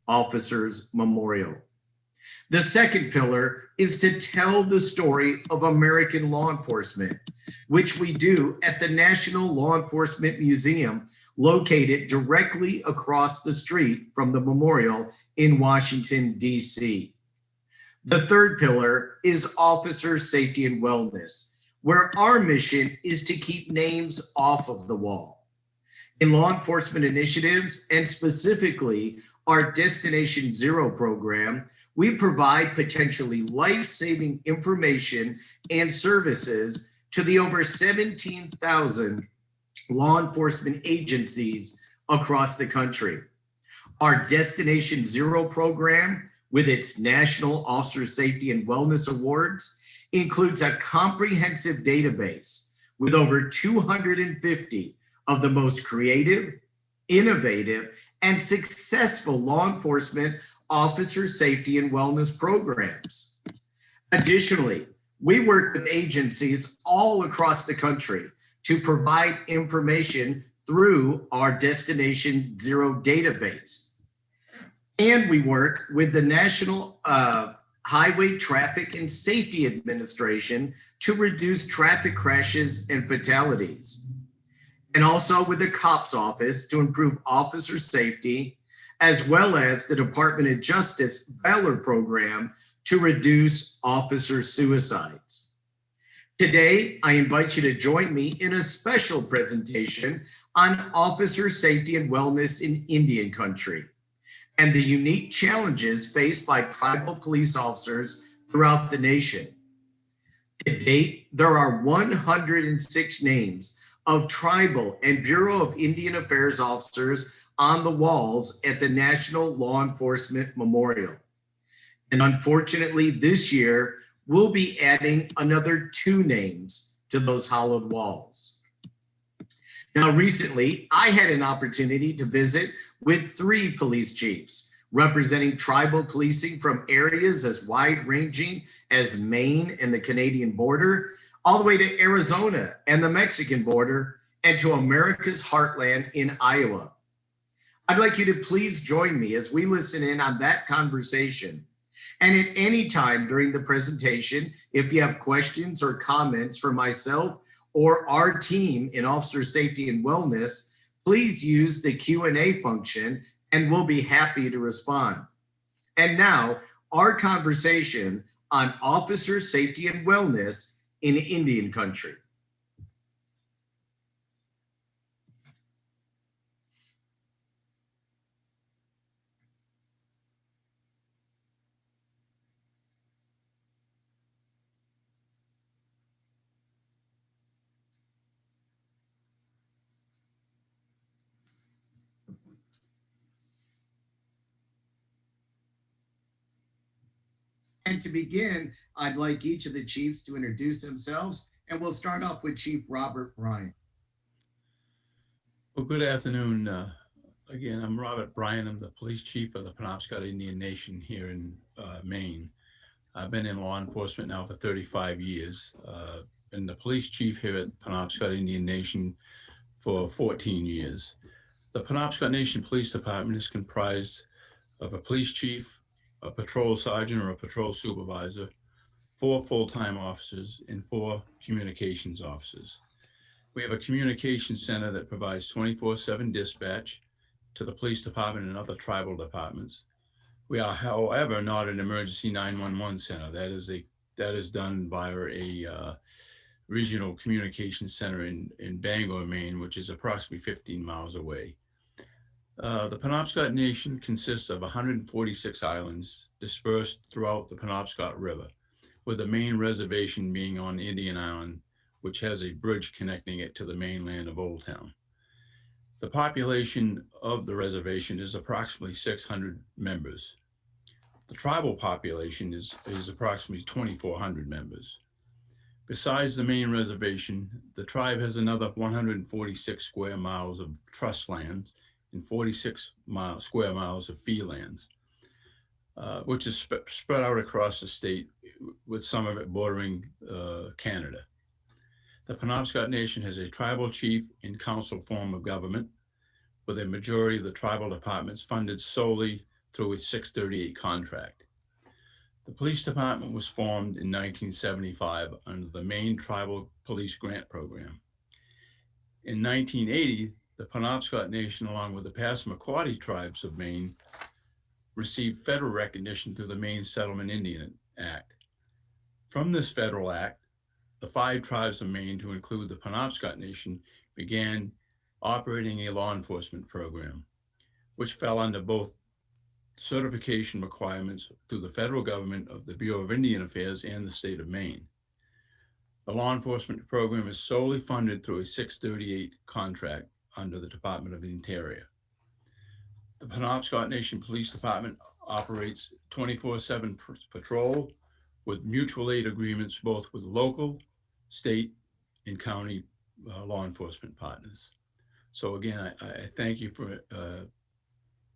Officers Memorial. The second pillar is to tell the story of American law enforcement, which we do at the National Law Enforcement Museum, located directly across the street from the memorial in Washington, D.C. The third pillar is officer safety and wellness, where our mission is to keep names off of the wall. In law enforcement initiatives, and specifically our Destination Zero program, we provide potentially life-saving information and services to the over 17,000 law enforcement agencies across the country. Our Destination Zero program, with its National Officer Safety and Wellness Awards, includes a comprehensive database with over 250 of the most creative, innovative, and successful law enforcement officer safety and wellness programs. Additionally, we work with agencies all across the country to provide information through our Destination Zero database. And we work with the National Highway Traffic and Safety Administration to reduce traffic crashes and fatalities. And also with the COPS office to improve officer safety, as well as the Department of Justice Valor program to reduce officer suicides. Today, I invite you to join me in a special presentation on officer safety and wellness in Indian country and the unique challenges faced by tribal police officers throughout the nation. To date, there are 106 names of tribal and Bureau of Indian Affairs officers on the walls at the National Law Enforcement Memorial. And unfortunately, this year, we'll be adding another 2 names to those hollowed walls. Now, recently, I had an opportunity to visit with 3 police chiefs representing tribal policing from areas as wide-ranging as Maine and the Canadian border, all the way to Arizona and the Mexican border, and to America's heartland in Iowa. I'd like you to please join me as we listen in on that conversation. And at any time during the presentation, if you have questions or comments for myself or our team in Officer Safety and Wellness, please use the Q&A function and we'll be happy to respond. And now, our conversation on Officer Safety and Wellness in Indian country. And to begin, I'd like each of the chiefs to introduce themselves, and we'll start off with Chief Robert Bryant. Well, good afternoon. Again, I'm Robert Bryant. I'm the police chief of the Penobscot Indian Nation here in Maine. I've been in law enforcement now for 35 years. Been the police chief here at Penobscot Indian Nation for 14 years. The Penobscot Nation Police Department is comprised of a police chief, a patrol sergeant or a patrol supervisor, 4 full-time officers, and 4 communications officers. We have a communications center that provides 24/7 dispatch to the police department and other tribal departments. We are, however, not an emergency 911 center. That is done by a regional communications center in Bangor, Maine, which is approximately 15 miles away. The Penobscot Nation consists of 146 islands dispersed throughout the Penobscot River, with the main reservation being on Indian Island, which has a bridge connecting it to the mainland of Old Town. The population of the reservation is approximately 600 members. The tribal population is approximately 2,400 members. Besides the main reservation, the tribe has another 146 square miles of trust lands and 46 square miles of fee lands, which is spread out across the state, with some of it bordering Canada. The Penobscot Nation has a tribal chief and council form of government, with a majority of the tribal departments funded solely through a 638 contract. The police department was formed in 1975 under the Maine Tribal Police Grant Program. In 1980, the Penobscot Nation, along with the Passamaquoddy tribes of Maine, received federal recognition through the Maine Settlement Indian Act. From this federal act, the 5 tribes of Maine, to include the Penobscot Nation, began operating a law enforcement program, which fell under both certification requirements through the federal government of the Bureau of Indian Affairs and the state of Maine. The law enforcement program is solely funded through a 638 contract under the Department of the Interior. The Penobscot Nation Police Department operates 24/7 patrol with mutual aid agreements both with local, state, and county law enforcement partners. So again, I thank you for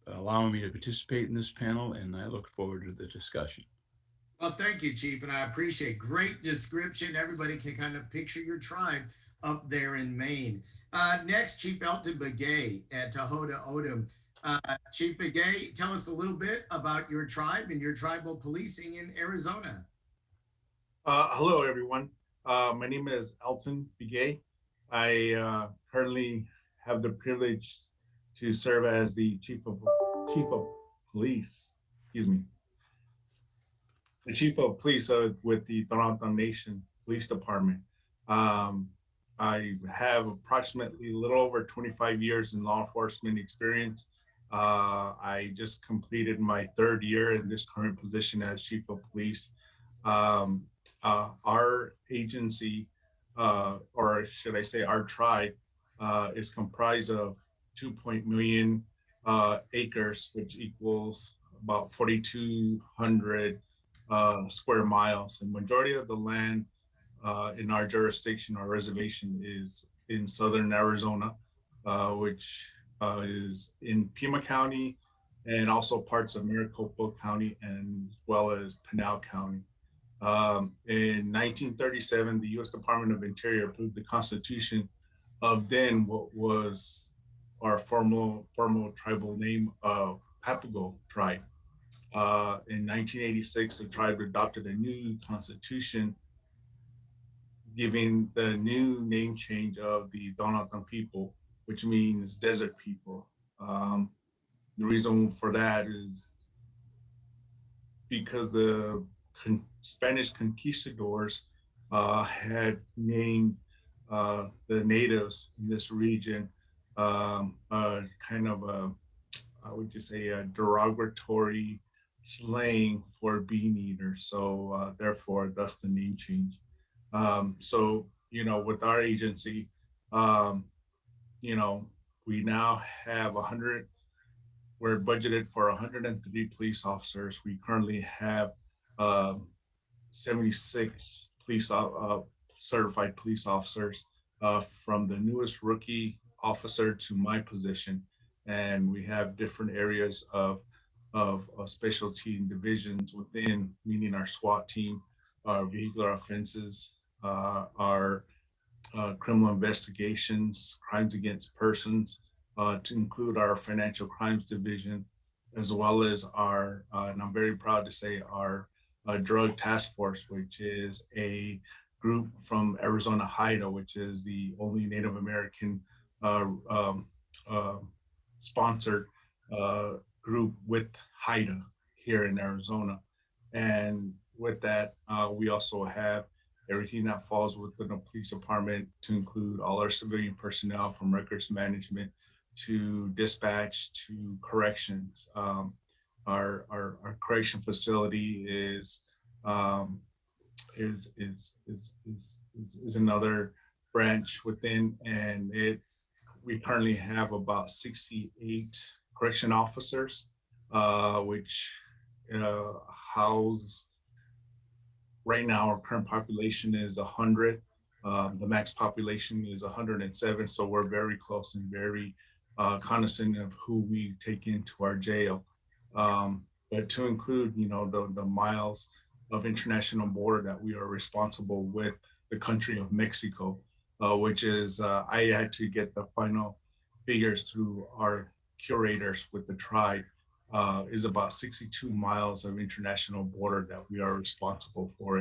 allowing me to participate in this panel, and I look forward to the discussion. Well, thank you, Chief, and I appreciate great description. Everybody can kind of picture your tribe up there in Maine. Next, Chief Elton Begay at Tohono O'odham. Chief Begay, tell us a little bit about your tribe and your tribal policing in Arizona. Hello, everyone. My name is Elton Begay. I currently have the privilege to serve as the chief of police. Excuse me. The chief of police with the Toronto Nation Police Department. I have approximately a little over 25 years in law enforcement experience. I just completed my 3rd year in this current position as chief of police. Our agency, or should I say our tribe, is comprised of 2 million acres, which equals about 4,200 square miles. The majority of the land in our jurisdiction, our reservation, is in southern Arizona, which is in Pima County and also parts of Maricopa County, and as well as Pinal County. In 1937, the U.S. Department of Interior approved the Constitution of then what was our formal tribal name of Papago tribe. In 1986, the tribe adopted a new constitution, giving the new name change of the Donatan people, which means desert people. The reason for that is because the Spanish conquistadors had named the natives in this region kind of a, I would just say, a derogatory slang for bean eaters. So therefore, thus the name change. So, with our agency, we now have we're budgeted for 103 police officers. We currently have 76 certified police officers, from the newest rookie officer to my position. And we have different areas of specialty and divisions within, meaning our SWAT team, our vehicular offenses, our criminal investigations, crimes against persons, to include our financial crimes division, as well as our, and I'm very proud to say, our drug task force, which is a group from Arizona HIDA, which is the only Native American sponsored group with HIDA here in Arizona. And with that, we also have everything that falls within the police department, to include all our civilian personnel, from records management to dispatch to corrections. Our correction facility is another branch within, and we currently have about 68 correction officers, which house. Right now, our current population is 100. The max population is 107. So we're very close and very cognizant of who we take into our jail. But to include, the miles of international border that we are responsible with the country of Mexico, which is, I had to get the final figures through our curators with the tribe. is about 62 miles of international border that we are responsible for.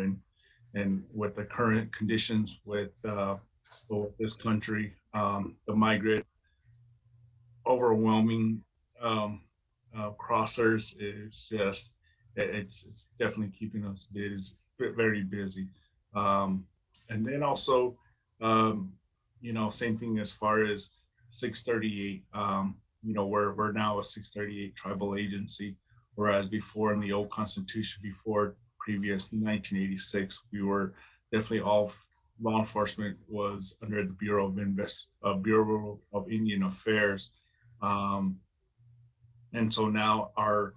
And with the current conditions with this country, the migrant overwhelming crossers is just it's definitely keeping us busy, very busy. Um, and then also, um, same thing as far as 638. We're now a 638 tribal agency, whereas before in the old constitution, before previous 1986, we were definitely all law enforcement was under the Bureau of Indian Affairs. um, and so now our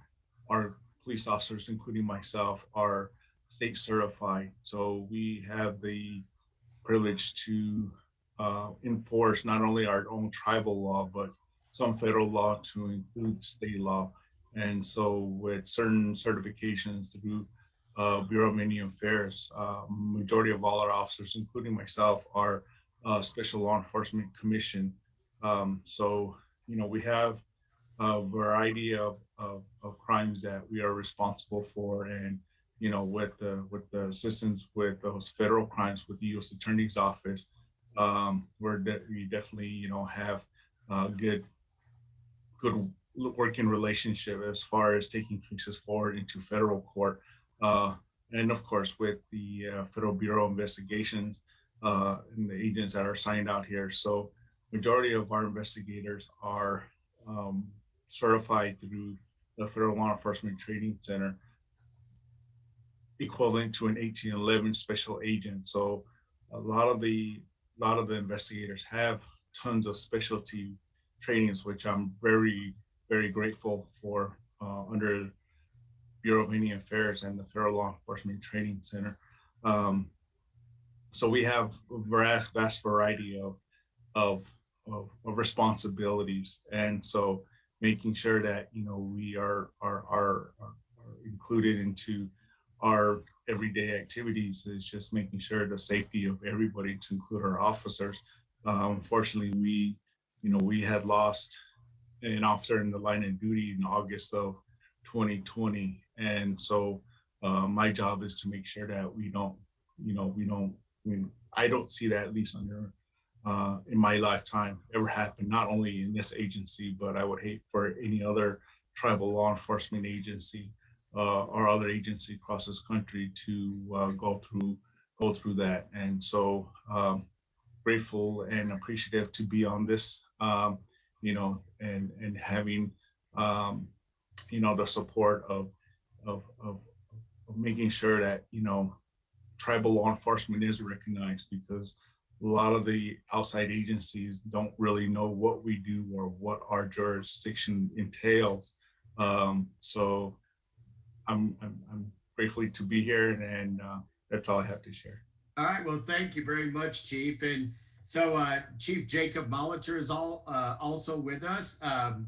police officers, including myself, are state certified. So we have the privilege to enforce not only our own tribal law, but some federal law to include state law. And so with certain certifications through Bureau of Indian Affairs, majority of all our officers, including myself, are Special Law Enforcement Commission. So, we have a variety of crimes that we are responsible for. And, with the assistance with those federal crimes with the U.S. Attorney's Office, we definitely, have a good working relationship as far as taking cases forward into federal court. Uh, and of course, with the Federal Bureau of Investigations and the agents that are signed out here. So majority of our investigators are certified through the Federal Law Enforcement Training Center, equivalent to an 1811 special agent. So a lot of the investigators have tons of specialty trainings, which I'm very, very grateful for under Bureau of Indian Affairs and the Federal Law Enforcement Training Center. So we have a vast variety of responsibilities, and so making sure that we are included into our everyday activities is just making sure the safety of everybody, to include our officers. Unfortunately, we had lost an officer in the line of duty in August of 2020, and so my job is to make sure that I don't see that, at least under in my lifetime, ever happen, not only in this agency, but I would hate for any other tribal law enforcement agency or other agency across this country to go through that. And so grateful and appreciative to be on this, and having the support of making sure that tribal law enforcement is recognized, because a lot of the outside agencies don't really know what we do or what our jurisdiction entails. So I'm grateful to be here, and that's all I have to share. All right. Well, thank you very much, Chief. And so Chief Jacob Molitor is also with us.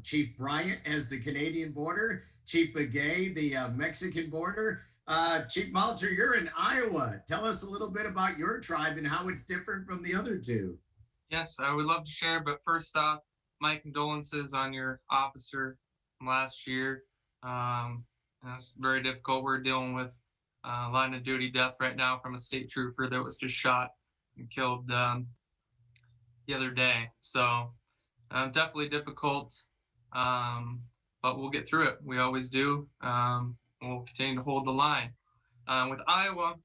Chief Bryant has the Canadian border. Chief Begay, the Mexican border. Chief Molitor, you're in Iowa. Tell us a little bit about your tribe and how it's different from the other two. Yes, I would love to share, but first off, my condolences on your officer from last year. That's very difficult. We're dealing with line of duty death right now from a state trooper that was just shot and killed the other day. So definitely difficult, but we'll get through it. We always do. We'll continue to hold the line. With Iowa,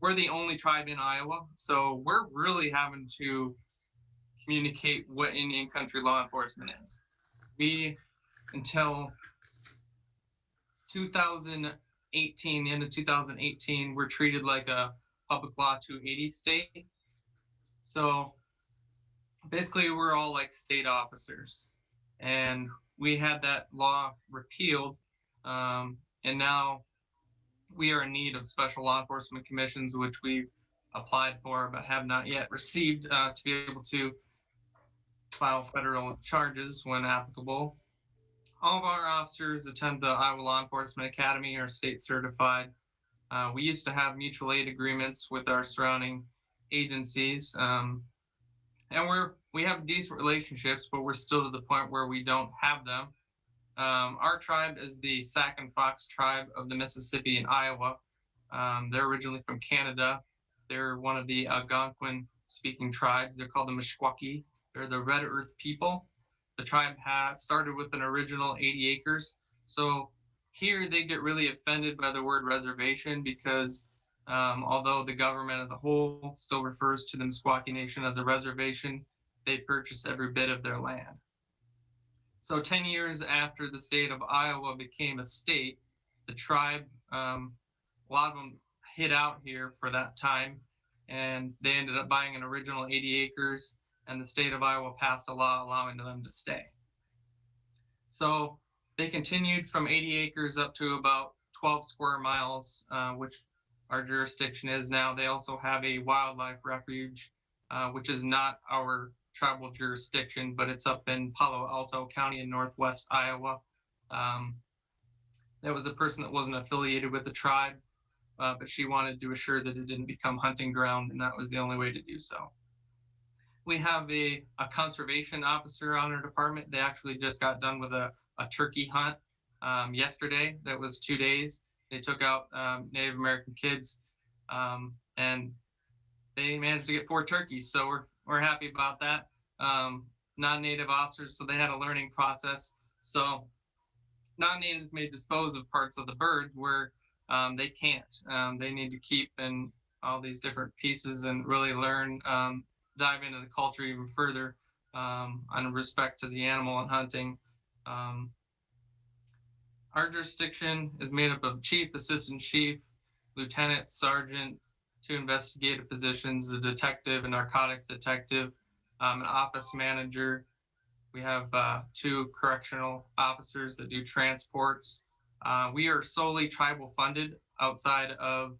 we're the only tribe in Iowa, so we're really having to communicate what Indian country law enforcement is. We, until 2018, the end of 2018, we're treated like a public law 280 state. So basically, we're all like state officers, and we had that law repealed, and now we are in need of special law enforcement commissions, which we applied for but have not yet received, to be able to file federal charges when applicable. All of our officers attend the Iowa Law Enforcement Academy, are state certified. We used to have mutual aid agreements with our surrounding agencies, and we have decent relationships, but we're still to the point where we don't have them. Our tribe is the Sac and Fox tribe of the Mississippi and Iowa. They're originally from Canada. They're one of the Algonquin speaking tribes. They're called the Meskwaki. They're the Red Earth people. The tribe has started with an original 80 acres. So here they get really offended by the word reservation because although the government as a whole still refers to the Meskwaki Nation as a reservation, they purchase every bit of their land. So 10 years after the state of Iowa became a state, the tribe, a lot of them hid out here for that time, and they ended up buying an original 80 acres, and the state of Iowa passed a law allowing them to stay. So they continued from 80 acres up to about 12 square miles, which our jurisdiction is now. They also have a wildlife refuge, which is not our tribal jurisdiction, but it's up in Palo Alto County in northwest Iowa. There was a person that wasn't affiliated with the tribe, but she wanted to assure that it didn't become hunting ground, and that was the only way to do so. We have a conservation officer on our department. They actually just got done with a turkey hunt yesterday. That was 2 days. They took out Native American kids, and they managed to get 4 turkeys. So we're happy about that. Non-native officers, so they had a learning process. So non-natives may dispose of parts of the bird where they can't. They need to keep in all these different pieces and really learn, dive into the culture even further on respect to the animal and hunting. Our jurisdiction is made up of chief, assistant chief, lieutenant, sergeant, 2 investigative positions, a detective, a narcotics detective, an office manager. We have 2 correctional officers that do transports. We are solely tribal funded outside of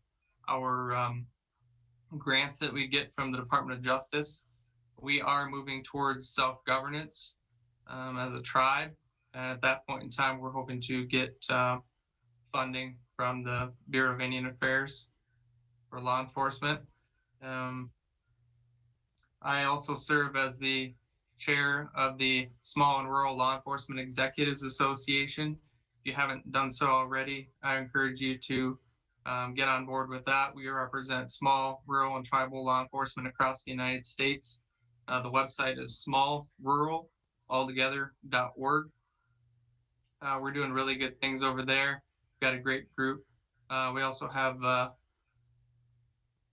our grants that we get from the Department of Justice. We are moving towards self-governance as a tribe. And at that point in time, we're hoping to get funding from the Bureau of Indian Affairs for law enforcement. I also serve as the chair of the Small and Rural Law Enforcement Executives Association. If you haven't done so already, I encourage you to get on board with that. We represent small, rural, and tribal law enforcement across the United States. The website is smallruralalltogether.org. We're doing really good things over there. We've got a great group. We also have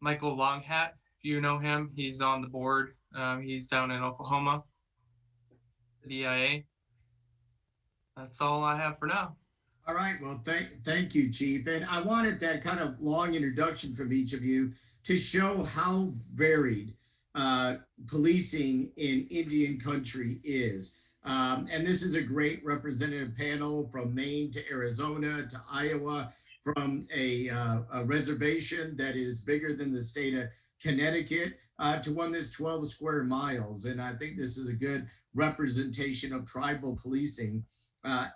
Michael Longhat. If you know him, he's on the board. He's down in Oklahoma, the DIA. That's all I have for now. All right. Well, thank you, Chief. And I wanted that kind of long introduction from each of you to show how varied policing in Indian country is. And this is a great representative panel from Maine to Arizona to Iowa, from a reservation that is bigger than the state of Connecticut to one that's 12 square miles. And I think this is a good representation of tribal policing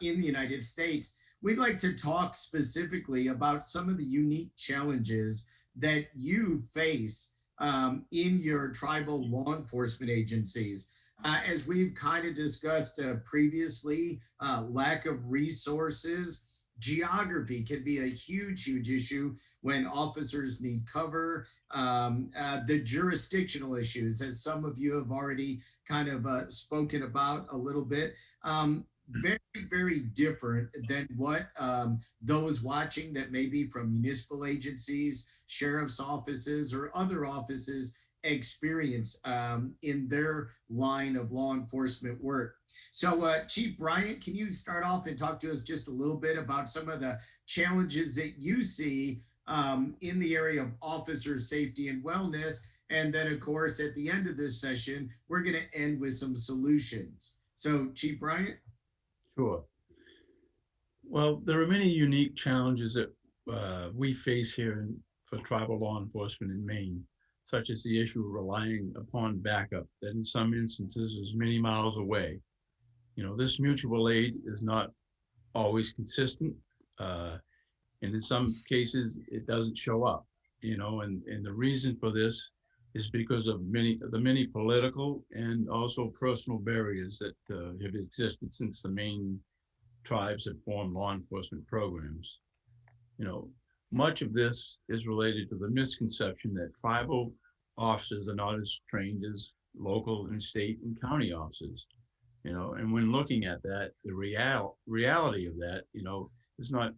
in the United States. We'd like to talk specifically about some of the unique challenges that you face in your tribal law enforcement agencies. As we've kind of discussed previously, lack of resources, geography can be a huge issue when officers need cover. The jurisdictional issues, as some of you have already kind of spoken about a little bit, very, very different than what those watching that may be from municipal agencies, sheriff's offices, or other offices experience in their line of law enforcement work. So Chief Bryant, can you start off and talk to us just a little bit about some of the challenges that you see in the area of officer safety and wellness? And then of course, at the end of this session, we're going to end with some solutions. So Chief Bryant? Sure. Well, there are many unique challenges that we face here for tribal law enforcement in Maine, such as the issue of relying upon backup that in some instances is many miles away. You know, this mutual aid is not always consistent. And in some cases, it doesn't show up, you know, and the reason for this is because of the many political and also personal barriers that have existed since the Maine tribes have formed law enforcement programs. You know, much of this is related to the misconception that tribal officers are not as trained as local and state and county officers. You know, and when looking at that, the reality of that, you know, is not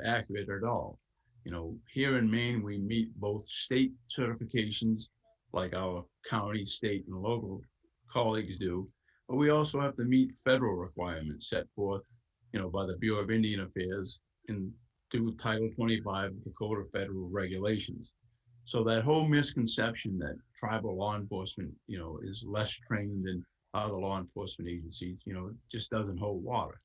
accurate at all. You know, here in Maine, we meet both state certifications like our county, state, and local colleagues do, but we also have to meet federal requirements set forth, you know, by the Bureau of Indian Affairs in through Title 25 of the Code of Federal Regulations. So that whole misconception that tribal law enforcement, you know, is less trained than other law enforcement agencies, you know, just doesn't hold water.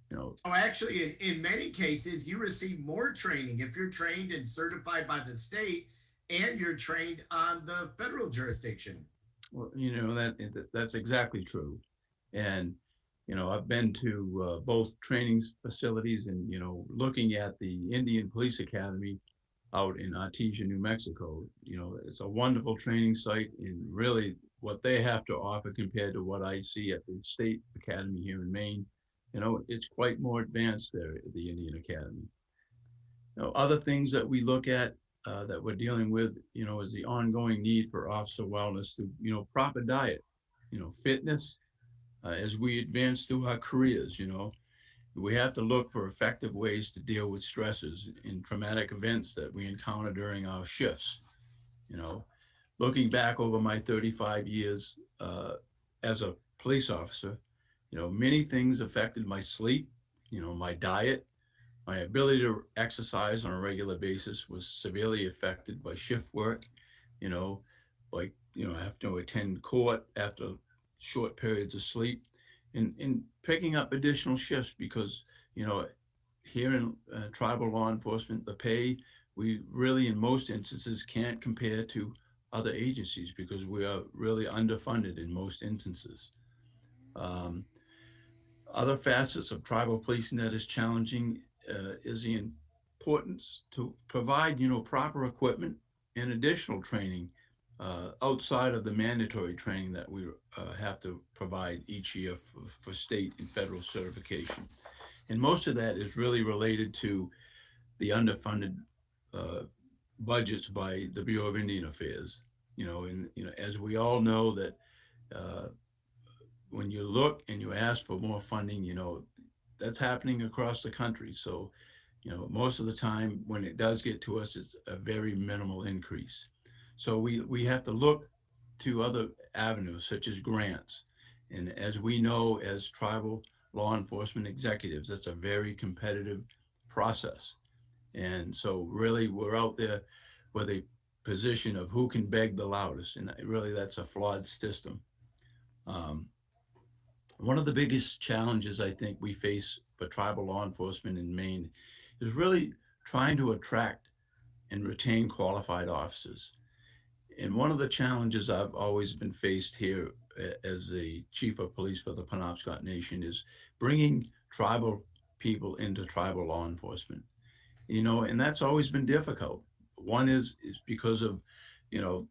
You know, Oh, actually, in many cases, you receive more training if you're trained and certified by the state and you're trained on the federal jurisdiction. well, you know that's exactly true. And you know, I've been to both training facilities, and you know, looking at the Indian Police Academy out in Artesia, New Mexico. You know, it's a wonderful training site, and really what they have to offer compared to what I see at the State Academy here in Maine, you know, it's quite more advanced there at the Indian Academy. You know, other things that we look at that we're dealing with, you know, is the ongoing need for officer wellness through, you know, proper diet, you know, fitness as we advance through our careers, you know, we have to look for effective ways to deal with stresses and traumatic events that we encounter during our shifts. You know, looking back over my 35 years as a police officer, you know, many things affected my sleep, you know, my diet, my ability to exercise on a regular basis was severely affected by shift work, you know, like, you know, I have to attend court after short periods of sleep and picking up additional shifts because, you know, here in tribal law enforcement, the pay, we really, in most instances, can't compare to other agencies because we are really underfunded in most instances. Um, Other facets of tribal policing that is challenging is the importance to provide, you know, proper equipment and additional training outside of the mandatory training that we have to provide each year for state and federal certification. And most of that is really related to the underfunded uh, budgets by the Bureau of Indian Affairs. You know, and you know, as we all know that uh, when you look and you ask for more funding, you know, that's happening across the country. So, you know, most of the time when it does get to us, it's a very minimal increase. So we have to look to other avenues such as grants. And as we know, as tribal law enforcement executives, that's a very competitive process. And so really we're out there with a position of who can beg the loudest. And really that's a flawed system. Um, One of the biggest challenges I think we face for tribal law enforcement in Maine is really trying to attract and retain qualified officers. And one of the challenges I've always been faced here as the chief of police for the Penobscot Nation is bringing tribal people into tribal law enforcement. You know, and that's always been difficult. One is because of, you know,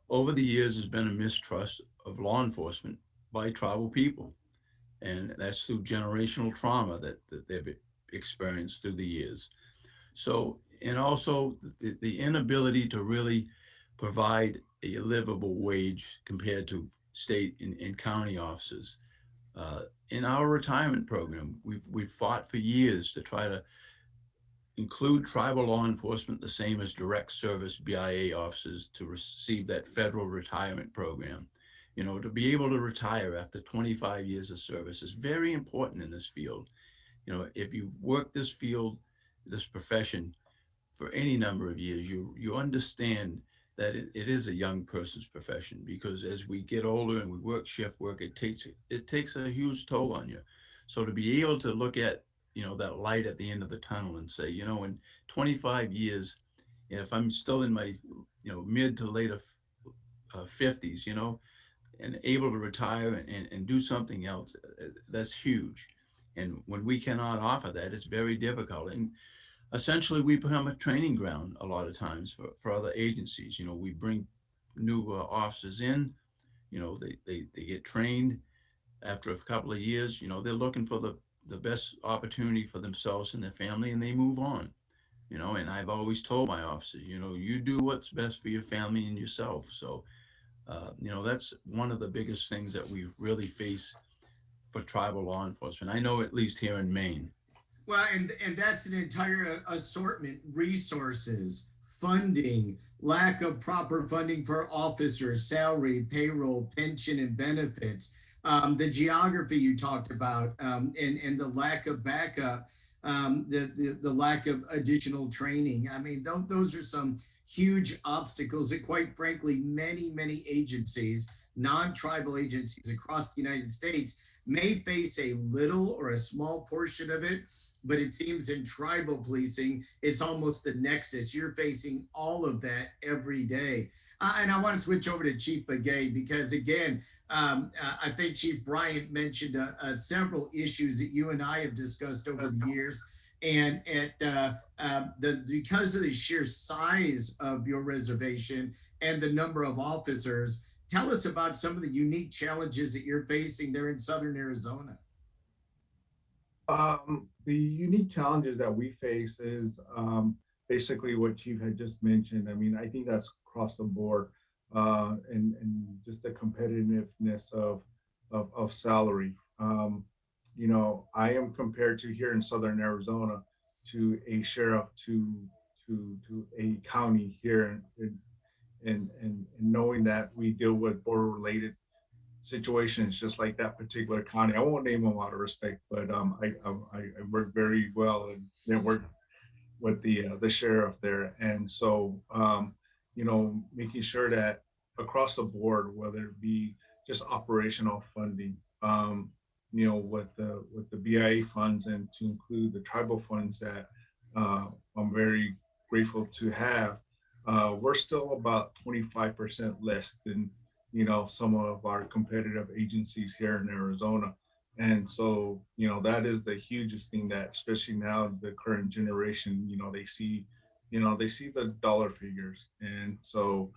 over the years has been a mistrust of law enforcement by tribal people, and that's through generational trauma that they've experienced through the years. So, and also the inability to really provide a livable wage compared to state and county officers. In our retirement program, we've fought for years to try to include tribal law enforcement the same as direct service BIA officers to receive that federal retirement program. You know, to be able to retire after 25 years of service is very important in this field. You know, if you've worked this field, this profession for any number of years, you understand that it is a young person's profession because as we get older and we work shift work, it takes a huge toll on you. So to be able to look at, you know, that light at the end of the tunnel and say, you know, in 25 years, if I'm still in my, you know, mid to later 50s, you know, and able to retire and do something else, that's huge. And when we cannot offer that, it's very difficult. And essentially, we become a training ground a lot of times for other agencies. You know, we bring new officers in, you know, they get trained after a couple of years, you know, they're looking for the the best opportunity for themselves and their family, and they move on. And I've always told my officers, you do what's best for your family and yourself. So, that's one of the biggest things that we really face for tribal law enforcement. I know, at least here in Maine. Well, and that's an entire assortment: resources, funding, lack of proper funding for officers, salary, payroll, pension, and benefits. The geography you talked about, and the lack of backup, the lack of additional training. I mean, those are some huge obstacles that, quite frankly, many agencies, non-tribal agencies across the United States, may face a little or a small portion of it, but it seems in tribal policing, it's almost the nexus. You're facing all of that every day. And I want to switch over to Chief Begay because, again, I think Chief Bryant mentioned several issues that you and I have discussed over the years. And because of the sheer size of your reservation and the number of officers, tell us about some of the unique challenges that you're facing there in Southern Arizona. The unique challenges that we face is basically what Chief had just mentioned. I mean, I think that's across the board, and just the competitiveness of salary. I am compared to here in Southern Arizona to a sheriff to a county here, and knowing that we deal with border related situations just like that particular county. I won't name them out of respect, but I work very well and then work with the sheriff there, and so making sure that across the board, whether it be just operational funding, with the BIA funds, and to include the tribal funds that I'm very grateful to have, we're still about 25% less than some of our competitive agencies here in Arizona. And so, that is the hugest thing that, especially now, the current generation, they see the dollar figures. And so,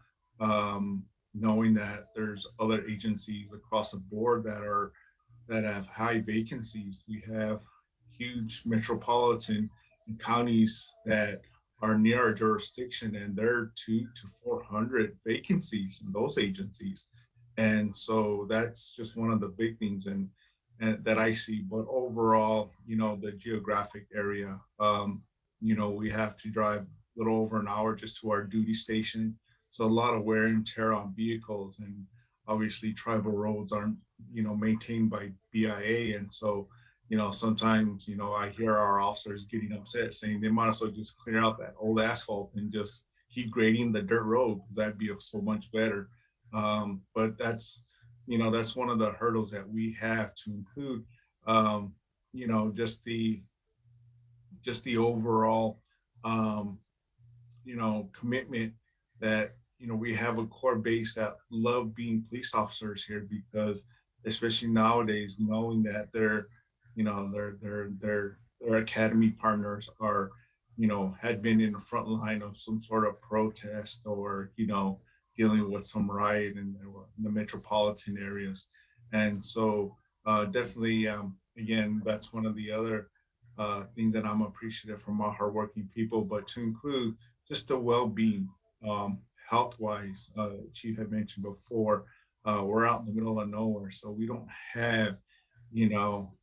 knowing that there's other agencies across the board that have high vacancies, we have huge metropolitan counties that are near our jurisdiction, and there are 200 to 400 vacancies in those agencies. And so that's just one of the big things and that I see. But overall, the geographic area, we have to drive a little over an hour just to our duty station. So a lot of wear and tear on vehicles, and obviously tribal roads aren't, maintained by BIA. And so, sometimes, I hear our officers getting upset saying they might as well just clear out that old asphalt and just keep grading the dirt road, because that'd be so much better. But that's one of the hurdles that we have to include, just the overall, commitment that, we have a core base that love being police officers here, because especially nowadays, knowing that their academy partners are, had been in the front line of some sort of protest, or, dealing with some riot in the metropolitan areas. And so definitely, again, that's one of the other things that I'm appreciative from our hardworking people, but to include just the well-being, health-wise. Chief had mentioned before, we're out in the middle of nowhere, so we don't have,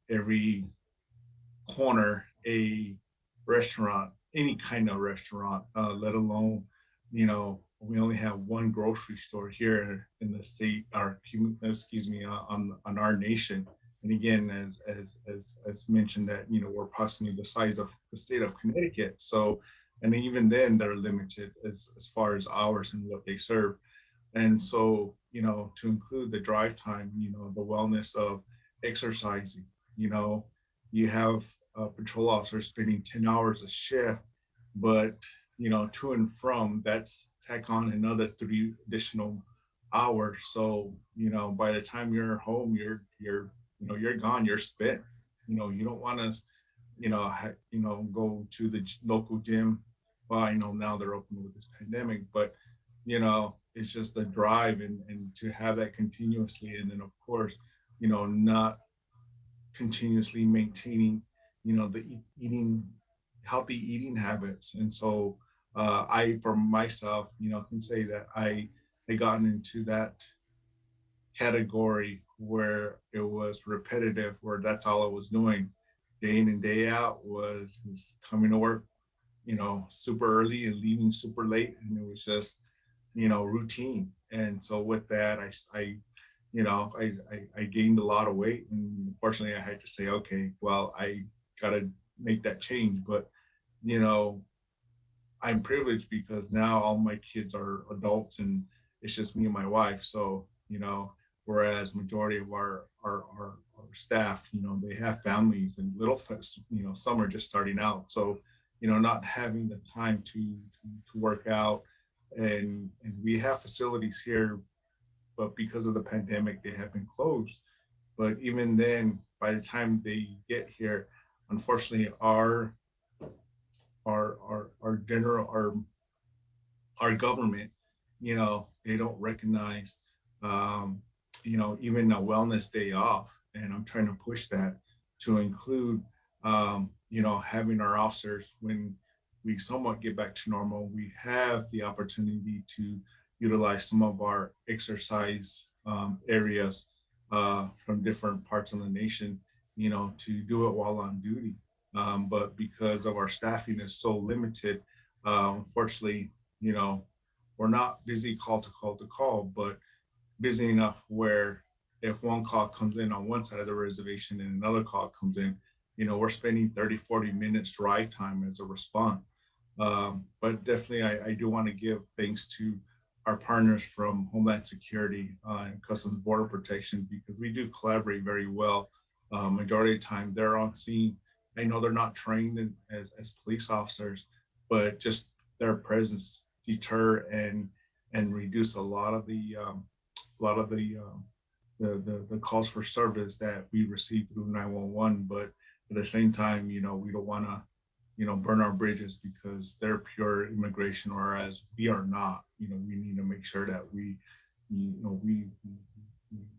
every corner a restaurant, any kind of restaurant, let alone, we only have one grocery store here in the state, on our nation. And again, as mentioned, that we're approximately the size of the state of Connecticut. So, and even then, they're limited as far as hours and what they serve. And so, to include the drive time, the wellness of exercising, you have patrol officers spending 10 hours a shift, but to and from, that's tack on another 3 additional hours. So, by the time you're home, you're gone, you're spent. You don't want to, go to the local gym. Well, I know now they're open with this pandemic, but it's just the drive and to have that continuously. And then of course, not continuously maintaining, the eating, healthy eating habits. And so I, for myself, can say that I had gotten into that category where it was repetitive, where that's all I was doing day in and day out was just coming to work, super early and leaving super late. And it was just, routine. And so with that, I gained a lot of weight. And unfortunately, I had to say, okay, well, I got to make that change. But, you know, I'm privileged because now all my kids are adults and it's just me and my wife. So, whereas majority of our staff, they have families and little, some are just starting out. So, not having the time to work out, and we have facilities here, but because of the pandemic, they have been closed. But even then, by the time they get here, unfortunately, our general our government, they don't recognize, even a wellness day off. And I'm trying to push that to include, having our officers, when we somewhat get back to normal, we have the opportunity to utilize some of our exercise areas from different parts of the nation, to do it while on duty. But because of our staffing is so limited, unfortunately, we're not busy call to call to call, but busy enough where if one call comes in on one side of the reservation and another call comes in, we're spending 30, 40 minutes drive time as a response. But definitely, I do want to give thanks to our partners from Homeland Security and Customs Border Protection, because we do collaborate very well. Majority of the time, they're on scene. I know they're not trained as police officers, but just their presence deter and reduce a lot of the calls for service that we receive through 911. But at the same time, we don't want to, burn our bridges because they're pure immigration, whereas we are not. We need to make sure that we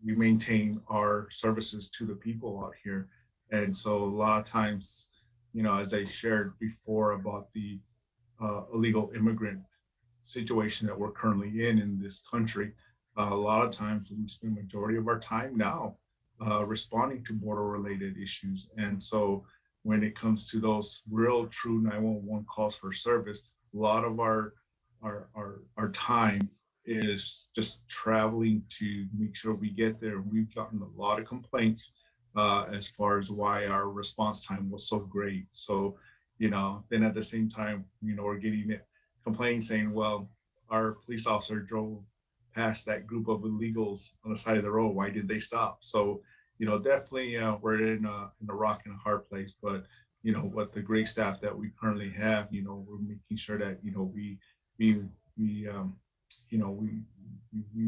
maintain our services to the people out here. And so a lot of times, as I shared before about the illegal immigrant situation that we're currently in this country, a lot of times we spend majority of our time now responding to border related issues. And so when it comes to those real true 911 calls for service, a lot of our time is just traveling to make sure we get there. We've gotten a lot of complaints as far as why our response time was so great. So, then at the same time, we're getting it complaints saying, well, our police officer drove past that group of illegals on the side of the road. Why did they stop? So, definitely we're in a rock and a hard place. But, what the great staff that we currently have, we're making sure that, we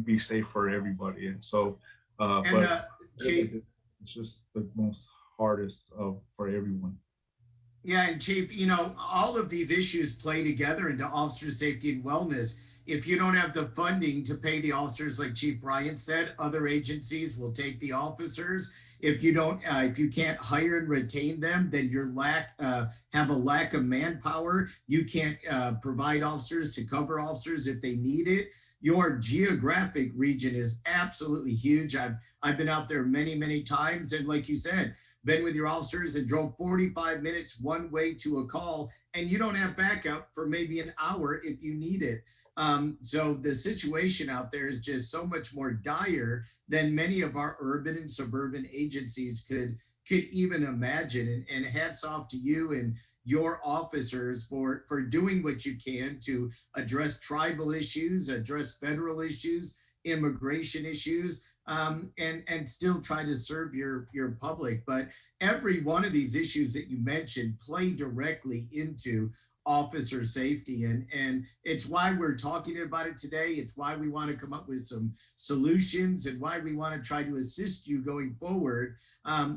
be safe for everybody. And so, but Chief, it's just the most hardest for everyone. yeah, and Chief, all of these issues play together into officer safety and wellness. If you don't have the funding to pay the officers, like Chief Bryant said, other agencies will take the officers. If you don't, if you can't hire and retain them, then you're have a lack of manpower. You can't provide officers to cover officers if they need it. Your geographic region is absolutely huge. I've been out there many, many times, and like you said, been with your officers and drove 45 minutes one way to a call, and you don't have backup for maybe an hour if you need it. So the situation out there is just so much more dire than many of our urban and suburban agencies could even imagine. And hats off to you and your officers for doing what you can to address tribal issues, address federal issues, immigration issues, and still try to serve your public. But every one of these issues that you mentioned play directly into officer safety, and it's why we're talking about it today. It's why we want to come up with some solutions, and why we want to try to assist you going forward,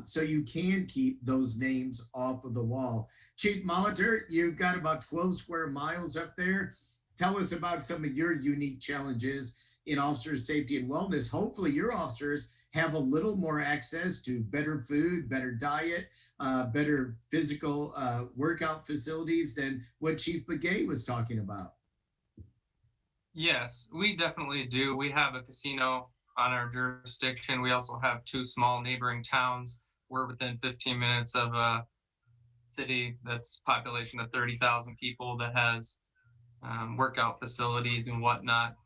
so you can keep those names off of the wall. Chief Molitor, you've got about 12 square miles up there. Tell us about some of your unique challenges in officer safety and wellness. Hopefully your officers have a little more access to better food, better diet, better physical workout facilities than what Chief Begay was talking about. Yes, we definitely do. We have a casino on our jurisdiction. We also have two small neighboring towns. We're within 15 minutes of a city that's population of 30,000 people that has workout facilities and whatnot.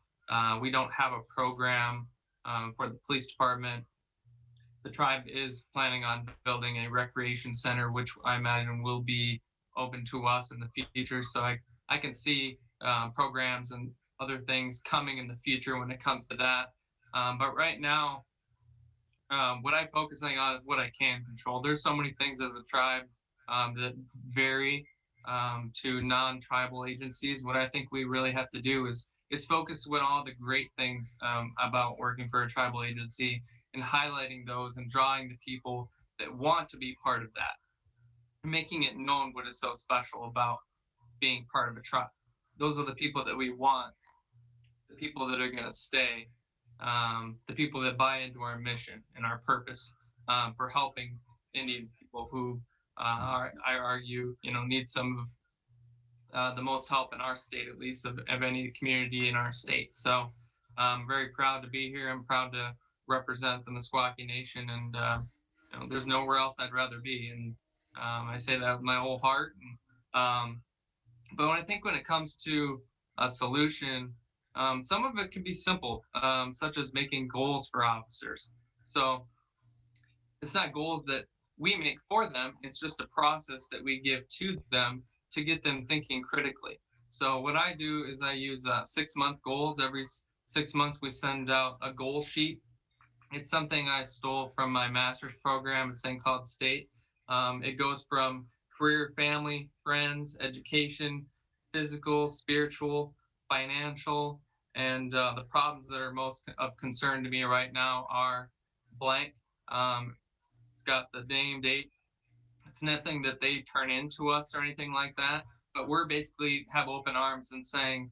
We don't have a program for the police department. The tribe is planning on building a recreation center, which I imagine will be open to us in the future. So I can see programs and other things coming in the future when it comes to that. But right now, what I'm focusing on is what I can control. There's so many things as a tribe that vary to non-tribal agencies. What I think we really have to do is focus on all the great things about working for a tribal agency and highlighting those and drawing the people that want to be part of that, making it known what is so special about being part of a tribe. Those are the people that we want, the people that are going to stay, the people that buy into our mission and our purpose for helping Indian people who I argue, need some of the most help in our state, at least of any community in our state. So I'm very proud to be here. I'm proud to represent the Meskwaki Nation, and there's nowhere else I'd rather be. And I say that with my whole heart. But when it comes to a solution, some of it can be simple, such as making goals for officers. So it's not goals that we make for them. It's just a process that we give to them to get them thinking critically. So what I do is I use 6-month goals. Every 6 months, we send out a goal sheet. It's something I stole from my master's program at St. Cloud State. It goes from career, family, friends, education, physical, spiritual, financial, and the problems that are most of concern to me right now are blank. It's got the name, date. It's nothing that they turn into us or anything like that, but we're basically have open arms and saying,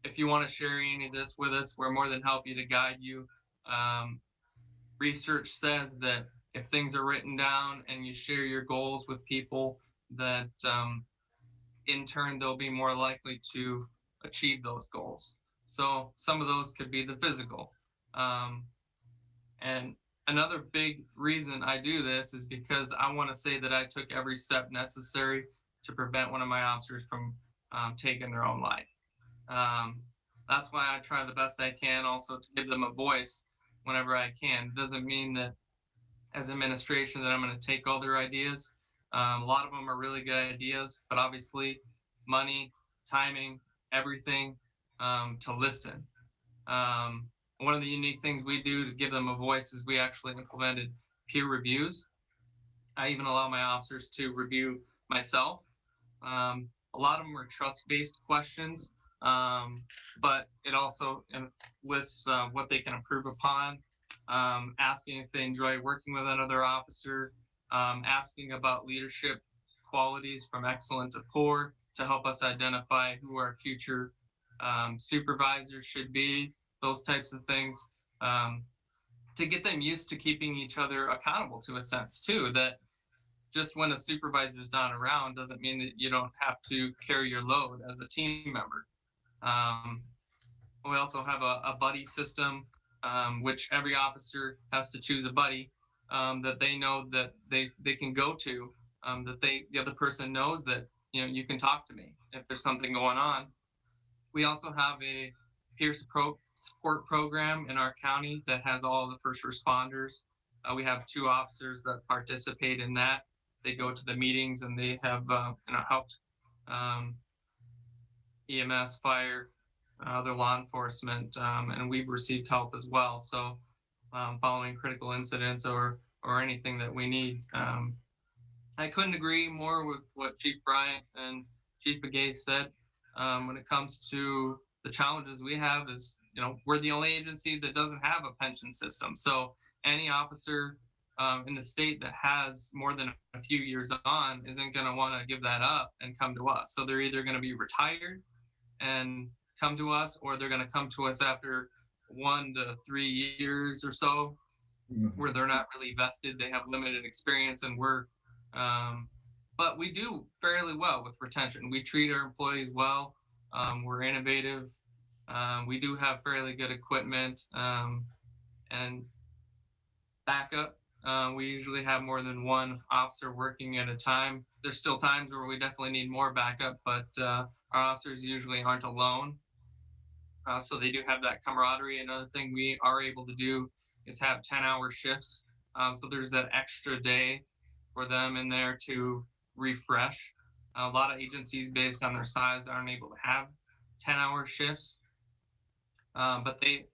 if you want to share any of this with us, we're more than happy to guide you. Research says that if things are written down and you share your goals with people, that in turn, they'll be more likely to achieve those goals. So some of those could be the physical. And another big reason I do this is because I want to say that I took every step necessary to prevent one of my officers from taking their own life. That's why I try the best I can also to give them a voice whenever I can. It doesn't mean that as administration that I'm going to take all their ideas. A lot of them are really good ideas, but obviously money, timing, everything to listen. One of the unique things we do to give them a voice is we actually implemented peer reviews. I even allow my officers to review myself. A lot of them are trust-based questions, but it also lists what they can improve upon, asking if they enjoy working with another officer, asking about leadership qualities from excellent to poor to help us identify who our future supervisors should be, those types of things, to get them used to keeping each other accountable to a sense too, that just when a supervisor is not around doesn't mean that you don't have to carry your load as a team member. We also have a buddy system, which every officer has to choose a buddy that they know that they can go to, that the other person knows that you can talk to me if there's something going on. We also have a peer support program in our county that has all the first responders. We have 2 officers that participate in that. They go to the meetings and they have helped EMS, fire, other law enforcement, and we've received help as well. So following critical incidents or anything that we need. I couldn't agree more with what Chief Bryant and Chief Begay said. When it comes to the challenges we have is, we're the only agency that doesn't have a pension system. So any officer in the state that has more than a few years on isn't going to want to give that up and come to us. So they're either going to be retired and come to us, or they're going to come to us after 1 to 3 years or so, where they're not really vested. They have limited experience, and but we do fairly well with retention. We treat our employees well. We're innovative. We do have fairly good equipment and backup. We usually have more than one officer working at a time. There's still times where we definitely need more backup, but our officers usually aren't alone. So they do have that camaraderie. Another thing we are able to do is have 10-hour shifts. So there's that extra day for them in there to refresh. A lot of agencies, based on their size, aren't able to have 10-hour shifts, but they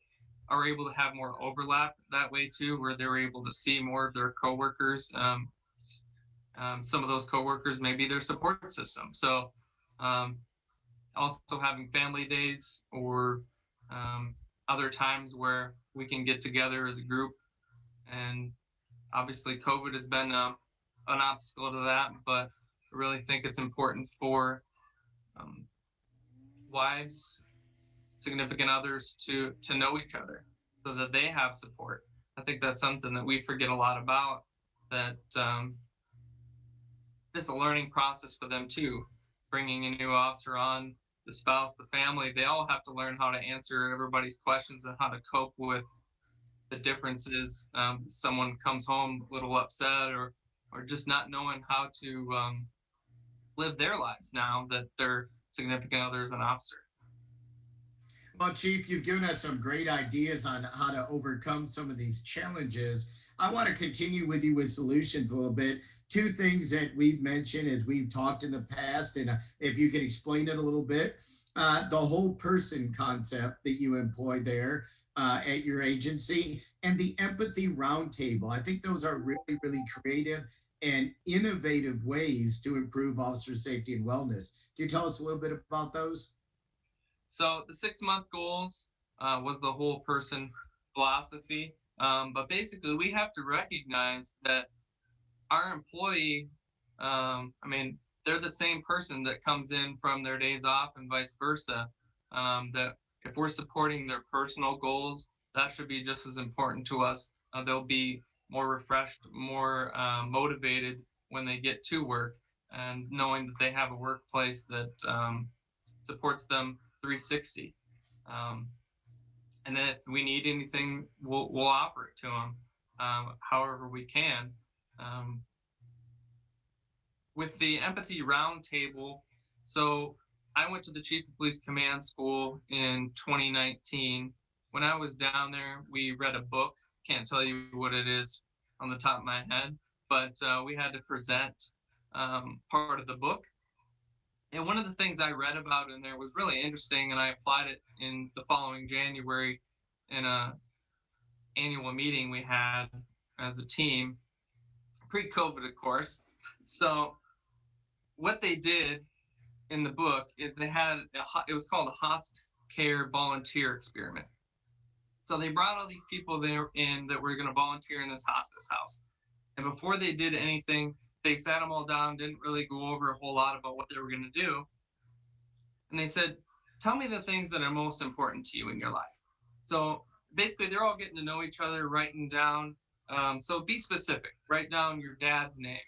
are able to have more overlap that way too, where they're able to see more of their coworkers. Some of those coworkers may be their support system. So also having family days or other times where we can get together as a group. And obviously COVID has been an obstacle to that, but I really think it's important for wives, significant others to know each other so that they have support. I think that's something that we forget a lot about, that it's a learning process for them too. Bringing a new officer on, the spouse, the family, they all have to learn how to answer everybody's questions and how to cope with the differences. Someone comes home a little upset or just not knowing how to live their lives now that their significant other is an officer. Well, Chief, you've given us some great ideas on how to overcome some of these challenges. I want to continue with you with solutions a little bit. Two things that we've mentioned as we've talked in the past, and if you could explain it a little bit, the whole person concept that you employ there at your agency, and the empathy roundtable. I think those are really, really creative and innovative ways to improve officer safety and wellness. Can you tell us a little bit about those? So the 6-month goals was the whole person philosophy. But basically, we have to recognize that our employee, they're the same person that comes in from their days off and vice versa. That if we're supporting their personal goals, that should be just as important to us. They'll be more refreshed, more motivated when they get to work, and knowing that they have a workplace that supports them 360. And then if we need anything, we'll offer it to them however we can. With the empathy roundtable, so I went to the Chief of Police Command School in 2019. When I was down there, we read a book. Can't tell you what it is on the top of my head, but we had to present part of the book. And one of the things I read about in there was really interesting, and I applied it in the following January in a annual meeting we had as a team, pre-COVID, of course. So what they did in the book is they had, it was called a hospice care volunteer experiment. So they brought all these people there in that were going to volunteer in this hospice house. And before they did anything, they sat them all down, didn't really go over a whole lot about what they were going to do. And they said, tell me the things that are most important to you in your life. So basically, they're all getting to know each other, writing down. So be specific. Write down your dad's name,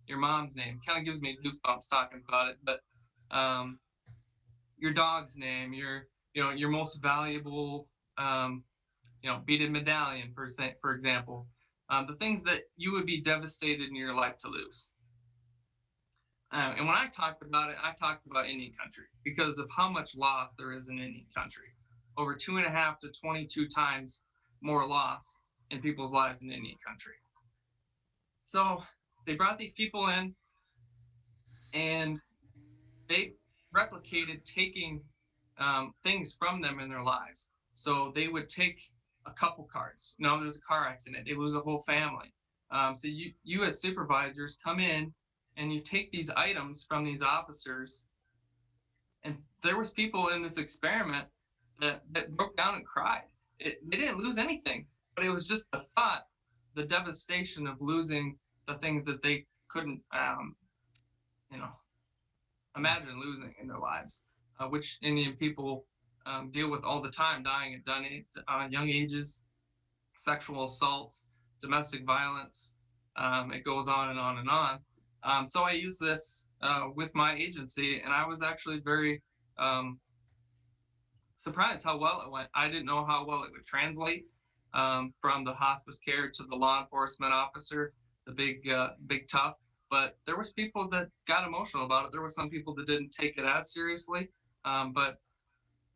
your mom's name. Kind of gives me goosebumps talking about it. But your dog's name, your most valuable, beaded medallion, for example. The things that you would be devastated in your life to lose. And when I talked about it, I talked about Indian country because of how much loss there is in Indian country. Over 2.5 to 22 times more loss in people's lives in Indian country. So they brought these people in and they replicated taking things from them in their lives. So they would take a couple cards. No, there's a car accident. They lose a whole family. So you as supervisors come in and you take these items from these officers. And there was people in this experiment that broke down and cried. They didn't lose anything, but it was just the thought, the devastation of losing the things that they couldn't, imagine losing in their lives, which Indian people deal with all the time, dying at young ages, sexual assaults, domestic violence. It goes on and on and on. So I use this with my agency, and I was actually very um, surprised how well it went. I didn't know how well it would translate from the hospice care to the law enforcement officer, the big tough. But there was people that got emotional about it. There were some people that didn't take it as seriously. But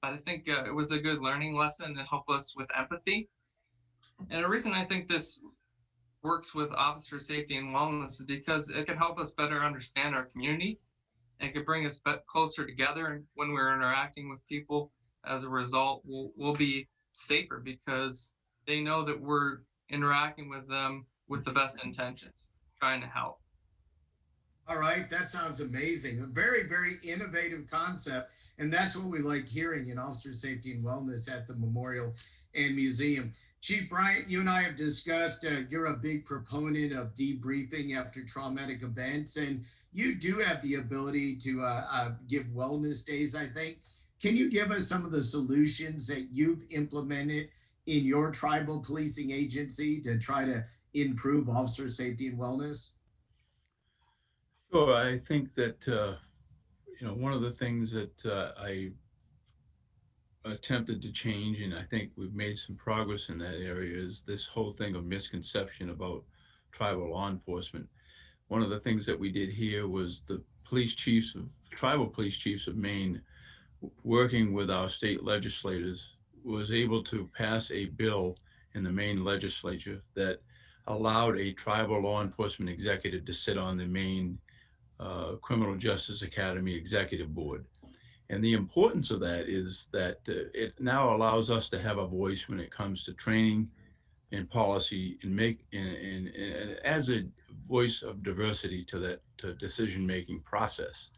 I think it was a good learning lesson to help us with empathy. And the reason I think this works with officer safety and wellness is because it can help us better understand our community and can bring us closer together. And when we're interacting with people, as a result, we'll be safer because they know that we're interacting with them with the best intentions, trying to help. All right, that sounds amazing. A very, very innovative concept. And that's what we like hearing in officer safety and wellness at the memorial and museum. Chief Bryant, you and I have discussed you're a big proponent of debriefing after traumatic events, and you do have the ability to give wellness days, I think. Can you give us some of the solutions that you've implemented in your tribal policing agency to try to improve officer safety and wellness? Sure, I think that one of the things that I attempted to change, and I think we've made some progress in that area, is this whole thing of misconception about tribal law enforcement. One of the things that we did here was the tribal police chiefs of Maine, working with our state legislators, was able to pass a bill in the Maine legislature that allowed a tribal law enforcement executive to sit on the Maine Criminal Justice Academy Executive Board. And the importance of that is that it now allows us to have a voice when it comes to training and policy, and as a voice of diversity to that decision-making process.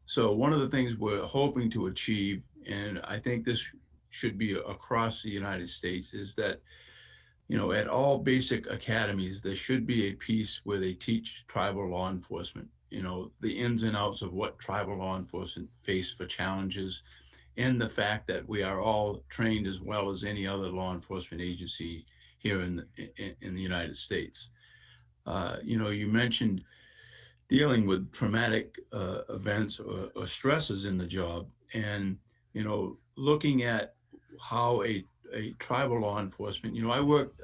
So one of the things we're hoping to achieve, and I think this should be across the United States, is that at all basic academies, there should be a piece where they teach tribal law enforcement, the ins and outs of what tribal law enforcement face for challenges, and the fact that we are all trained as well as any other law enforcement agency here in the United States. You mentioned dealing with traumatic events or stresses in the job, and looking at how a tribal law enforcement. I worked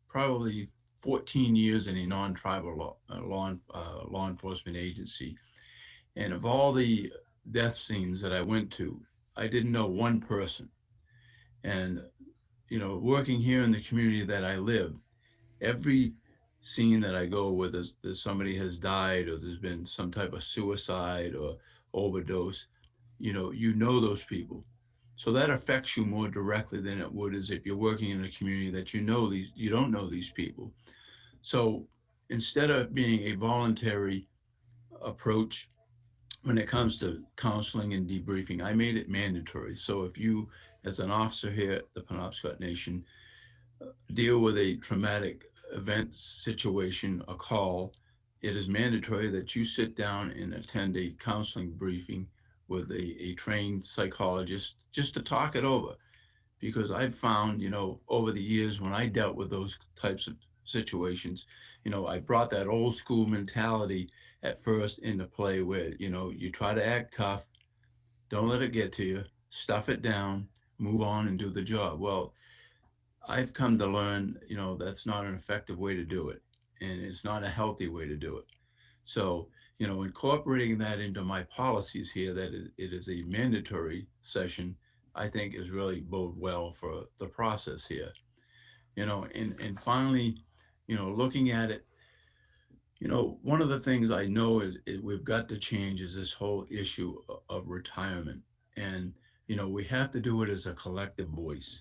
probably 14 years in a non-tribal law enforcement agency, and of all the death scenes that I went to, I didn't know one person. And working here in the community that I live, every scene that I go where there's somebody has died or there's been some type of suicide or overdose, those people. So that affects you more directly than it would as if you're working in a community that you don't know these people. So instead of being a voluntary approach when it comes to counseling and debriefing, I made it mandatory. So if you, as an officer here at the Penobscot Nation, deal with a traumatic event situation, a call, it is mandatory that you sit down and attend a counseling briefing with a trained psychologist just to talk it over. Because I've found, over the years when I dealt with those types of situations, I brought that old school mentality at first into play where, you try to act tough, don't let it get to you, stuff it down, move on and do the job. Well, I've come to learn, that's not an effective way to do it. And it's not a healthy way to do it. So, incorporating that into my policies here, that it is a mandatory session, I think is really bode well for the process here. And finally, looking at it, one of the things I know is we've got to change is this whole issue of retirement. And, we have to do it as a collective voice,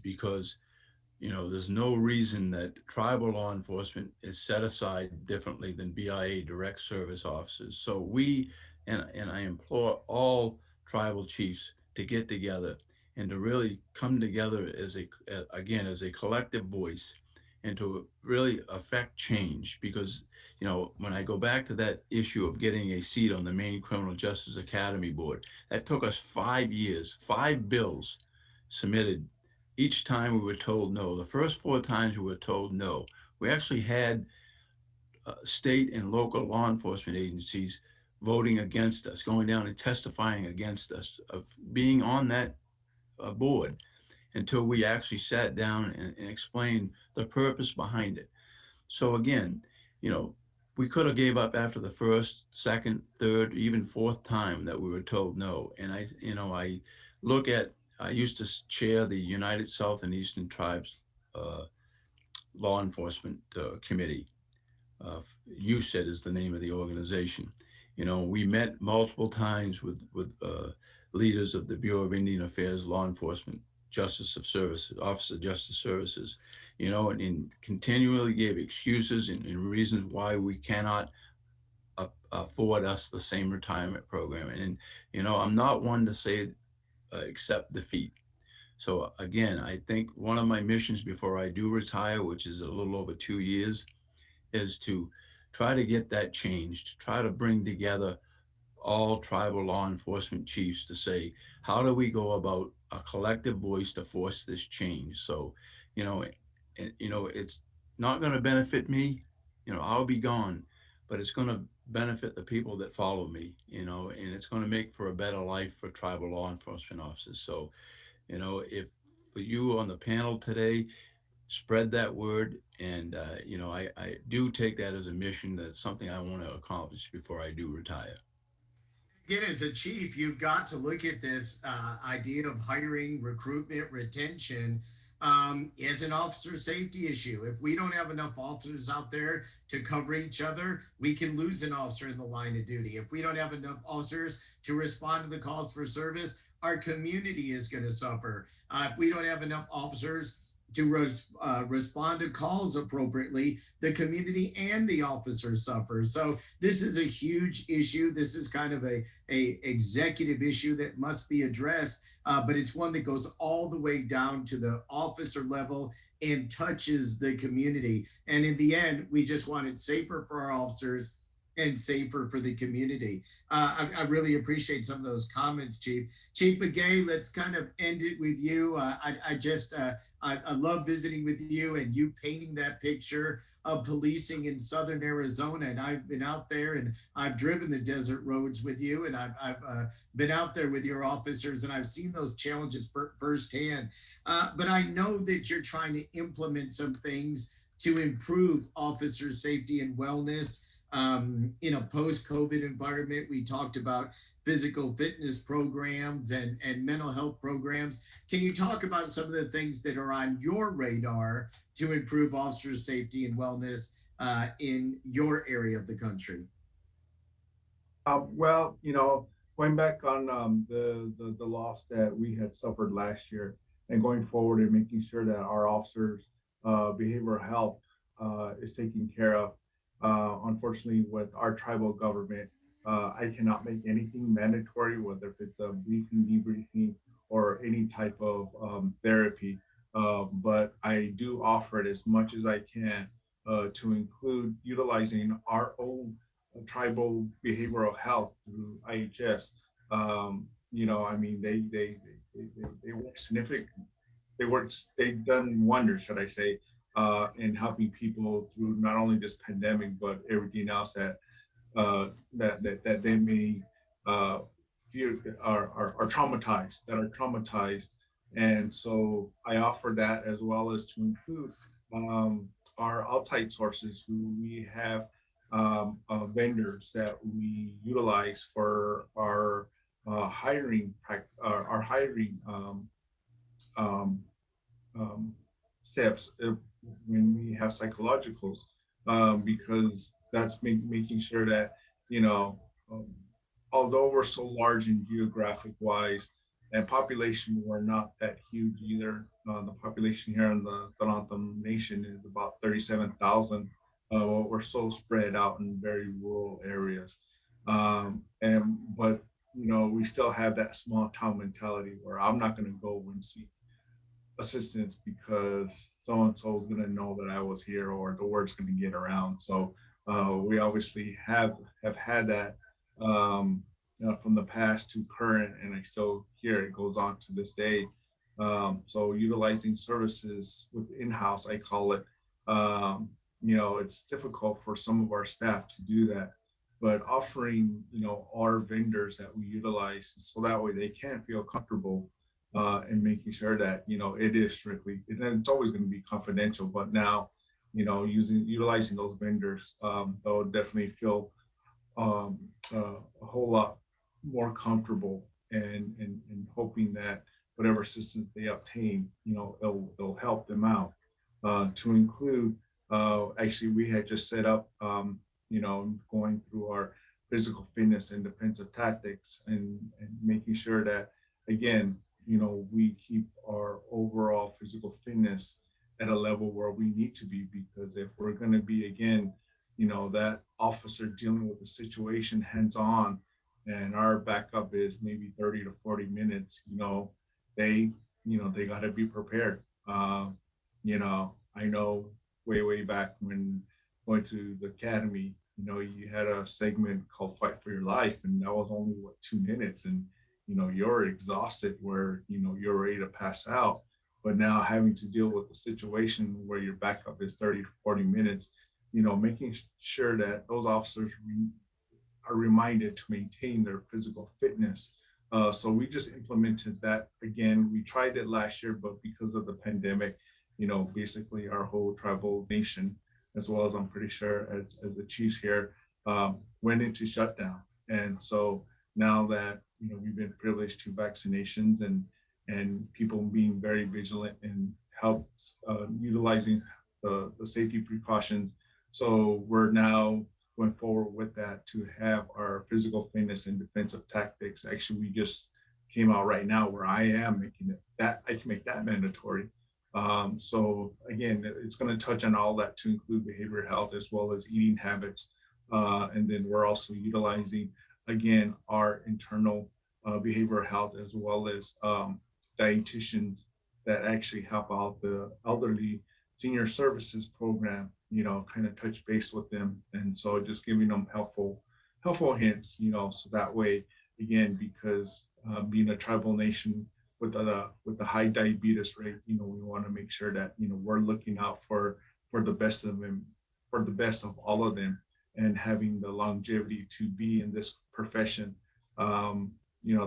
because there's no reason that tribal law enforcement is set aside differently than BIA direct service officers. So and I implore all tribal chiefs to get together and to really come together as a collective voice and to really affect change. Because, when I go back to that issue of getting a seat on the Maine Criminal Justice Academy Board, that took us 5 years, 5 bills submitted. Each time we were told no. The first 4 times we were told no. We actually had state and local law enforcement agencies voting against us, going down and testifying against us of being on that board, until we actually sat down and explained the purpose behind it. So again, you know, we could have gave up after the first, second, third, even fourth time that we were told no. And I used to chair the United South and Eastern Tribes uh, Law Enforcement Committee. USED is the name of the organization. We met multiple times with leaders of the Bureau of Indian Affairs, Law Enforcement, Justice of Services, Office of Justice Services, and continually gave excuses and reasons why we cannot afford us the same retirement program. And, I'm not one to say accept defeat. So again, I think one of my missions before I do retire, which is a little over 2 years, is to try to get that changed, try to bring together all tribal law enforcement chiefs to say, how do we go about a collective voice to force this change? So, you know, it's not going to benefit me. I'll be gone, but it's going to benefit the people that follow me. And it's going to make for a better life for tribal law enforcement officers. So, if for you on the panel today, spread that word. And, I do take that as a mission. That's something I want to accomplish before I do retire. Again, as a chief, you've got to look at this idea of hiring, recruitment, retention as an officer safety issue. If we don't have enough officers out there to cover each other, we can lose an officer in the line of duty. If we don't have enough officers to respond to the calls for service, our community is going to suffer. If we don't have enough officers to respond to calls appropriately, the community and the officers suffer. So this is a huge issue. This is kind of a executive issue that must be addressed, but it's one that goes all the way down to the officer level and touches the community. And in the end, we just want it safer for our officers and safer for the community. I really appreciate some of those comments, Chief. Chief Begay, let's kind of end it with you. I love visiting with you and you painting that picture of policing in Southern Arizona. And I've been out there and I've driven the desert roads with you, and I've been out there with your officers, and I've seen those challenges firsthand. But I know that you're trying to implement some things to improve officer safety and wellness. In a post-COVID environment, we talked about physical fitness programs and mental health programs. Can you talk about some of the things that are on your radar to improve officer safety and wellness in your area of the country? Well, going back on the loss that we had suffered last year, and going forward and making sure that our officers' behavioral health is taken care of. Unfortunately, with our tribal government, I cannot make anything mandatory, whether it's a briefing, debriefing, or any type of therapy. But I do offer it as much as I can to include utilizing our own tribal behavioral health through IHS. I mean, they work significant. They've done wonders, should I say, in helping people through not only this pandemic but everything else that they may feel are traumatized. And so I offer that, as well as to include our outside sources who we have, vendors that we utilize for our hiring um, steps when we have psychologicals, because that's making sure that, um, although we're so large in geographic wise and population, we're not that huge either. The population here in the Toronto Nation is about 37,000. We're so spread out in very rural areas. But we still have that small town mentality where I'm not going to go and see assistance because so-and-so is going to know that I was here or the word's going to get around. So we obviously have had that from the past to current, and I still hear it goes on to this day. So utilizing services with in-house, I call it, it's difficult for some of our staff to do that, but offering, our vendors that we utilize so that way they can feel comfortable and making sure that, it is strictly, and then it's always going to be confidential, but now, utilizing those vendors, they'll definitely feel a whole lot more comfortable and hoping that whatever assistance they obtain, it'll help them out. To include, actually, we had just set up, going through our physical fitness and defensive tactics and making sure that, again, we keep our overall physical fitness at a level where we need to be, because if we're going to be, again, that officer dealing with the situation hands on, and our backup is maybe 30 to 40 minutes, they, they got to be prepared. I know way back when going through the academy, you had a segment called Fight for Your Life, and that was only 2 minutes, and you're exhausted where you're ready to pass out. But now having to deal with the situation where your backup is 30 to 40 minutes, making sure that those officers are reminded to maintain their physical fitness. So we just implemented that again. We tried it last year, but because of the pandemic, basically our whole tribal nation, as well as I'm pretty sure as the chiefs here, went into shutdown. And so now that, we've been privileged to vaccinations and people being very vigilant and helps utilizing the safety precautions. So we're now going forward with that to have our physical fitness and defensive tactics. Actually, we just came out right now where I am making it that I can make that mandatory. So again, it's going to touch on all that to include behavioral health as well as eating habits. And then we're also utilizing, again, our internal behavioral health as well as dietitians that actually help out the elderly senior services program, kind of touch base with them. And so just giving them helpful hints, so that way, again, because being a tribal nation with the high diabetes rate, we want to make sure that, we're looking out for the best of them, for the best of all of them, and having the longevity to be in this profession.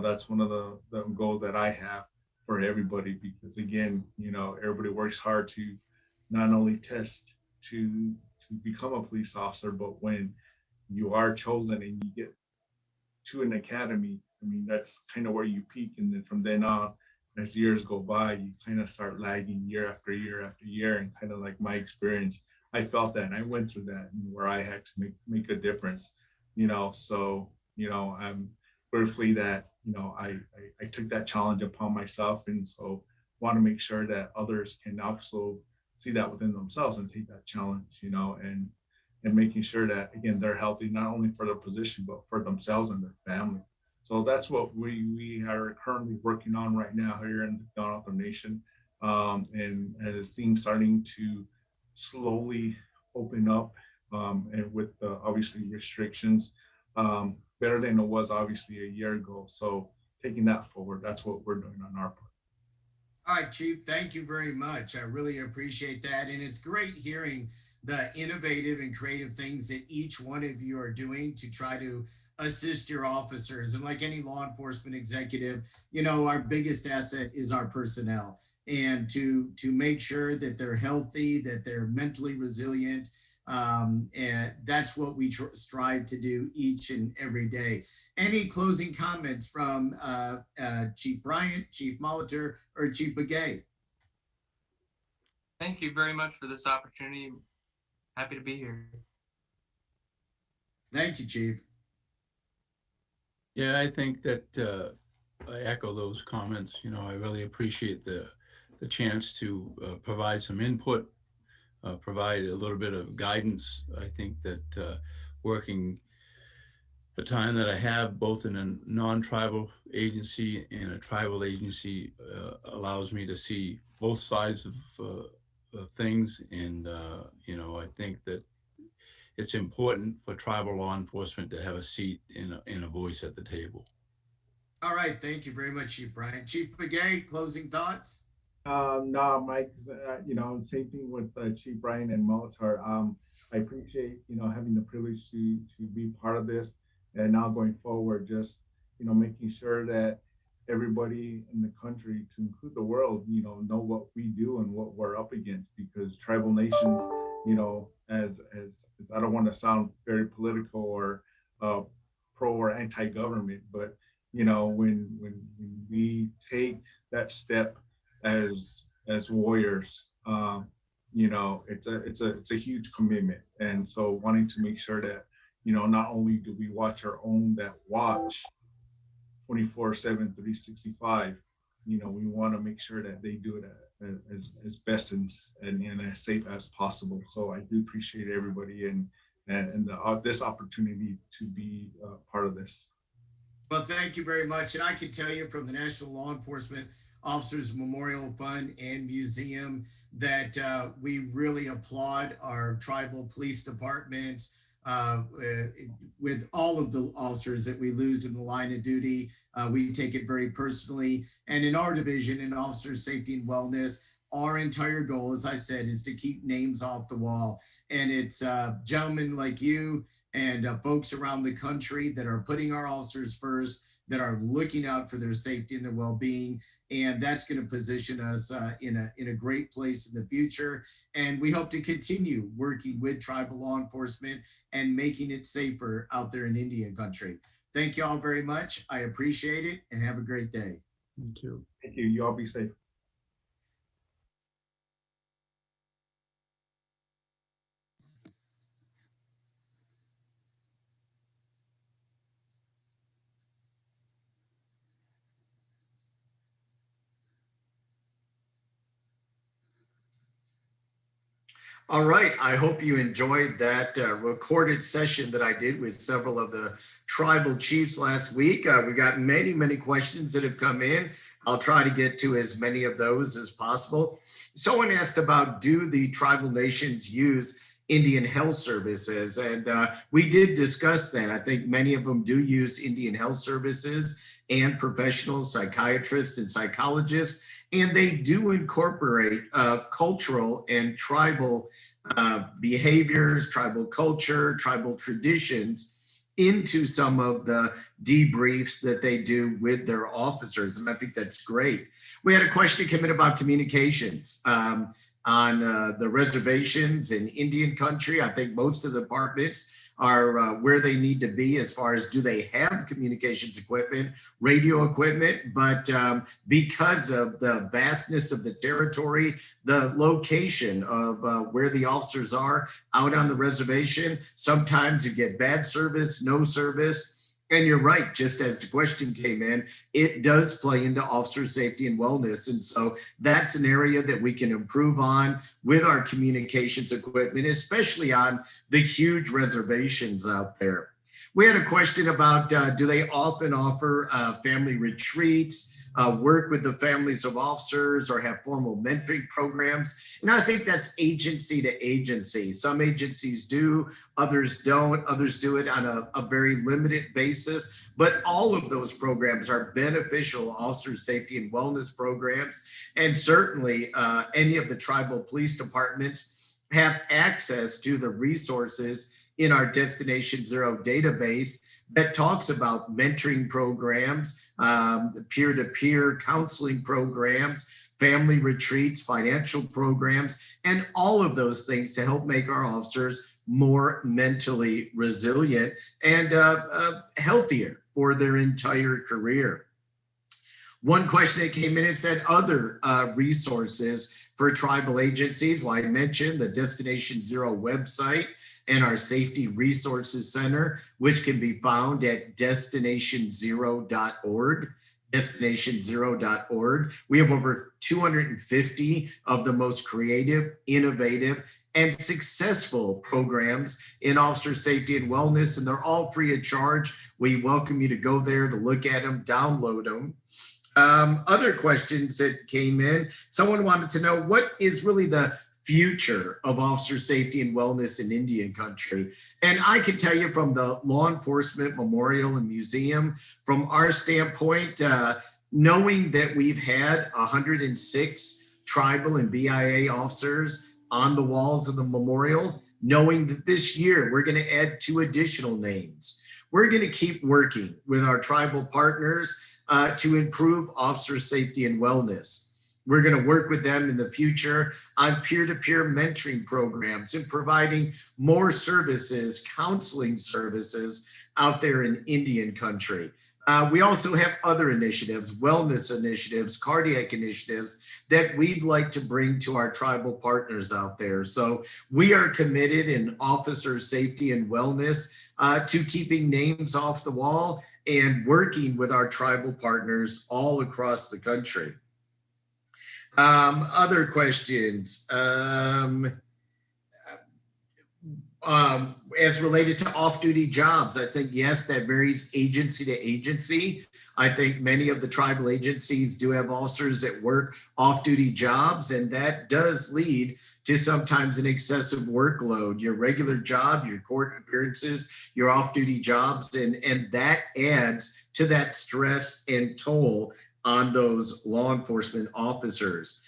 That's one of the goals that I have for everybody, because again, everybody works hard to not only test to become a police officer, but when you are chosen and you get to an academy, I mean, that's kind of where you peak. And then from then on, as years go by, you kind of start lagging year after year after year. And kind of like my experience, I felt that, and I went through that, and where I had to make a difference, so, I'm gratefully that, I took that challenge upon myself. And so want to make sure that others can also see that within themselves and take that challenge, and making sure that, again, they're healthy, not only for their position, but for themselves and their family. So that's what we are currently working on right now here in the Dawn Author Nation. And as things starting to slowly open up, and with the obviously restrictions, better than it was obviously a year ago. So taking that forward, that's what we're doing on our part. All right, Chief, thank you very much. I really appreciate that. And it's great hearing the innovative and creative things that each one of you are doing to try to assist your officers. And like any law enforcement executive, our biggest asset is our personnel. And to make sure that they're healthy, that they're mentally resilient, and that's what we strive to do each and every day. Any closing comments from Chief Bryant, Chief Molitor, or Chief Begay? Thank you very much for this opportunity. Happy to be here. Thank you, Chief. Yeah, I think that I echo those comments. I really appreciate the chance to provide some input, provide a little bit of guidance. I think that working the time that I have both in a non-tribal agency and a tribal agency allows me to see both sides of things. And, I think that it's important for tribal law enforcement to have a seat and a voice at the table. All right, thank you very much, Chief Bryant. Chief Begay, closing thoughts? No, Mike, same thing with Chief Brian and Molitor. I appreciate, having the privilege to be part of this. And now going forward, just, making sure that everybody in the country, to include the world, know what we do and what we're up against, because tribal nations, as I don't want to sound very political or pro or anti-government, but, when we take that step as warriors, it's a huge commitment. And so wanting to make sure that, not only do we watch our own that watch 24/7, 365, we want to make sure that they do it as best and as safe as possible. So I do appreciate everybody and this opportunity to be part of this. Well, thank you very much. And I can tell you from the National Law Enforcement Officers Memorial Fund and Museum that we really applaud our tribal police department with all of the officers that we lose in the line of duty. We take it very personally. And in our division, in Officer Safety and Wellness, our entire goal, as I said, is to keep names off the wall. And it's gentlemen like you and folks around the country that are putting our officers first, that are looking out for their safety and their well-being. And that's going to position us in a great place in the future. And we hope to continue working with tribal law enforcement and making it safer out there in Indian country. Thank you all very much. I appreciate it, and have a great day. Thank you. Thank you. You all be safe. All right. I hope you enjoyed that recorded session that I did with several of the tribal chiefs last week. We got many, many questions that have come in. I'll try to get to as many of those as possible. Someone asked about, do the tribal nations use Indian health services? And we did discuss that. I think many of them do use Indian health services and professional psychiatrists and psychologists. And they do incorporate cultural and tribal behaviors, tribal culture, tribal traditions into some of the debriefs that they do with their officers. And I think that's great. We had a question come in about communications on the reservations in Indian country. I think most of the departments are where they need to be as far as, do they have communications equipment, radio equipment, but because of the vastness of the territory, the location of where the officers are out on the reservation, sometimes you get bad service, no service. And you're right, just as the question came in, it does play into officer safety and wellness. And so that's an area that we can improve on with our communications equipment, especially on the huge reservations out there. We had a question about, do they often offer family retreats, work with the families of officers, or have formal mentoring programs? And I think that's agency to agency. Some agencies do, others don't. Others do it on a very limited basis. But all of those programs are beneficial officer safety and wellness programs. And certainly any of the tribal police departments have access to the resources in our Destination Zero database that talks about mentoring programs, peer-to-peer counseling programs, family retreats, financial programs, and all of those things to help make our officers more mentally resilient and healthier for their entire career. One question that came in and said, other resources for tribal agencies. Well, I mentioned the Destination Zero website and our Safety Resources Center, which can be found at destinationsero.org, destinationsero.org. We have over 250 of the most creative, innovative, and successful programs in officer safety and wellness, and they're all free of charge. We welcome you to go there to look at them, download them. Other questions that came in, someone wanted to know what is really the future of officer safety and wellness in Indian country. And I can tell you from the Law Enforcement Memorial and Museum, from our standpoint, knowing that we've had 106 tribal and BIA officers on the walls of the memorial, knowing that this year we're going to add 2 additional names. We're going to keep working with our tribal partners to improve officer safety and wellness. We're going to work with them in the future on peer-to-peer mentoring programs and providing more services, counseling services out there in Indian country. We also have other initiatives, wellness initiatives, cardiac initiatives that we'd like to bring to our tribal partners out there. So we are committed in officer safety and wellness to keeping names off the wall and working with our tribal partners all across the country. Other questions as related to off-duty jobs. I think, yes, that varies agency to agency. I think many of the tribal agencies do have officers that work off-duty jobs, and that does lead to sometimes an excessive workload. Your regular job, your court appearances, your off-duty jobs, and that adds to that stress and toll on those law enforcement officers.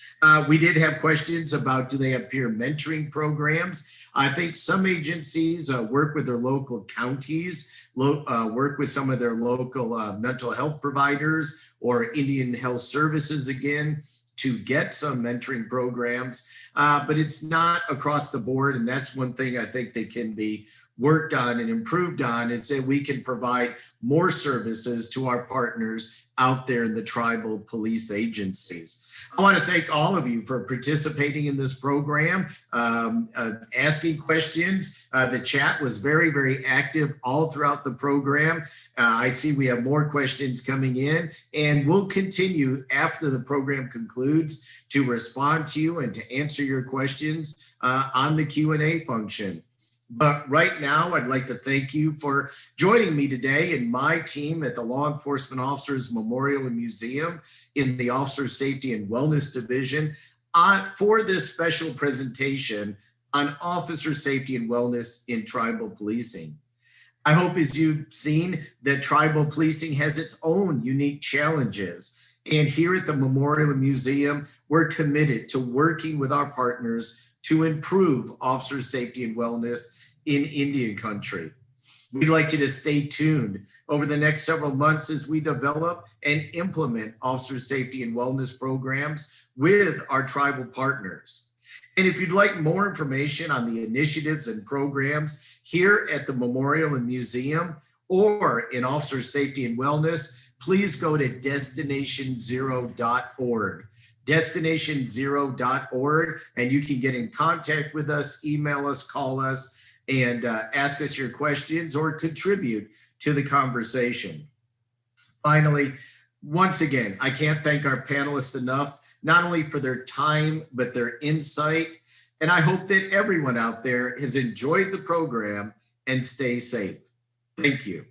We did have questions about, do they have peer mentoring programs? I think some agencies work with their local counties, work with some of their local mental health providers or Indian Health Services again to get some mentoring programs, but it's not across the board. And that's one thing I think that can be worked on and improved on, is that we can provide more services to our partners out there in the tribal police agencies. I want to thank all of you for participating in this program, asking questions. The chat was very, very active all throughout the program. I see we have more questions coming in, and we'll continue after the program concludes to respond to you and to answer your questions on the Q&A function. But right now, I'd like to thank you for joining me today and my team at the Law Enforcement Officers Memorial and Museum in the Officer Safety and Wellness Division for this special presentation on officer safety and wellness in tribal policing. I hope, as you've seen, that tribal policing has its own unique challenges. And here at the Memorial and Museum, we're committed to working with our partners to improve officer safety and wellness in Indian country. We'd like you to stay tuned over the next several months as we develop and implement officer safety and wellness programs with our tribal partners. And if you'd like more information on the initiatives and programs here at the Memorial and Museum or in officer safety and wellness, please go to destinationsero.org. destinationsero.org, and you can get in contact with us, email us, call us, and ask us your questions or contribute to the conversation. Finally, once again, I can't thank our panelists enough, not only for their time, but their insight. And I hope that everyone out there has enjoyed the program and stay safe. Thank you.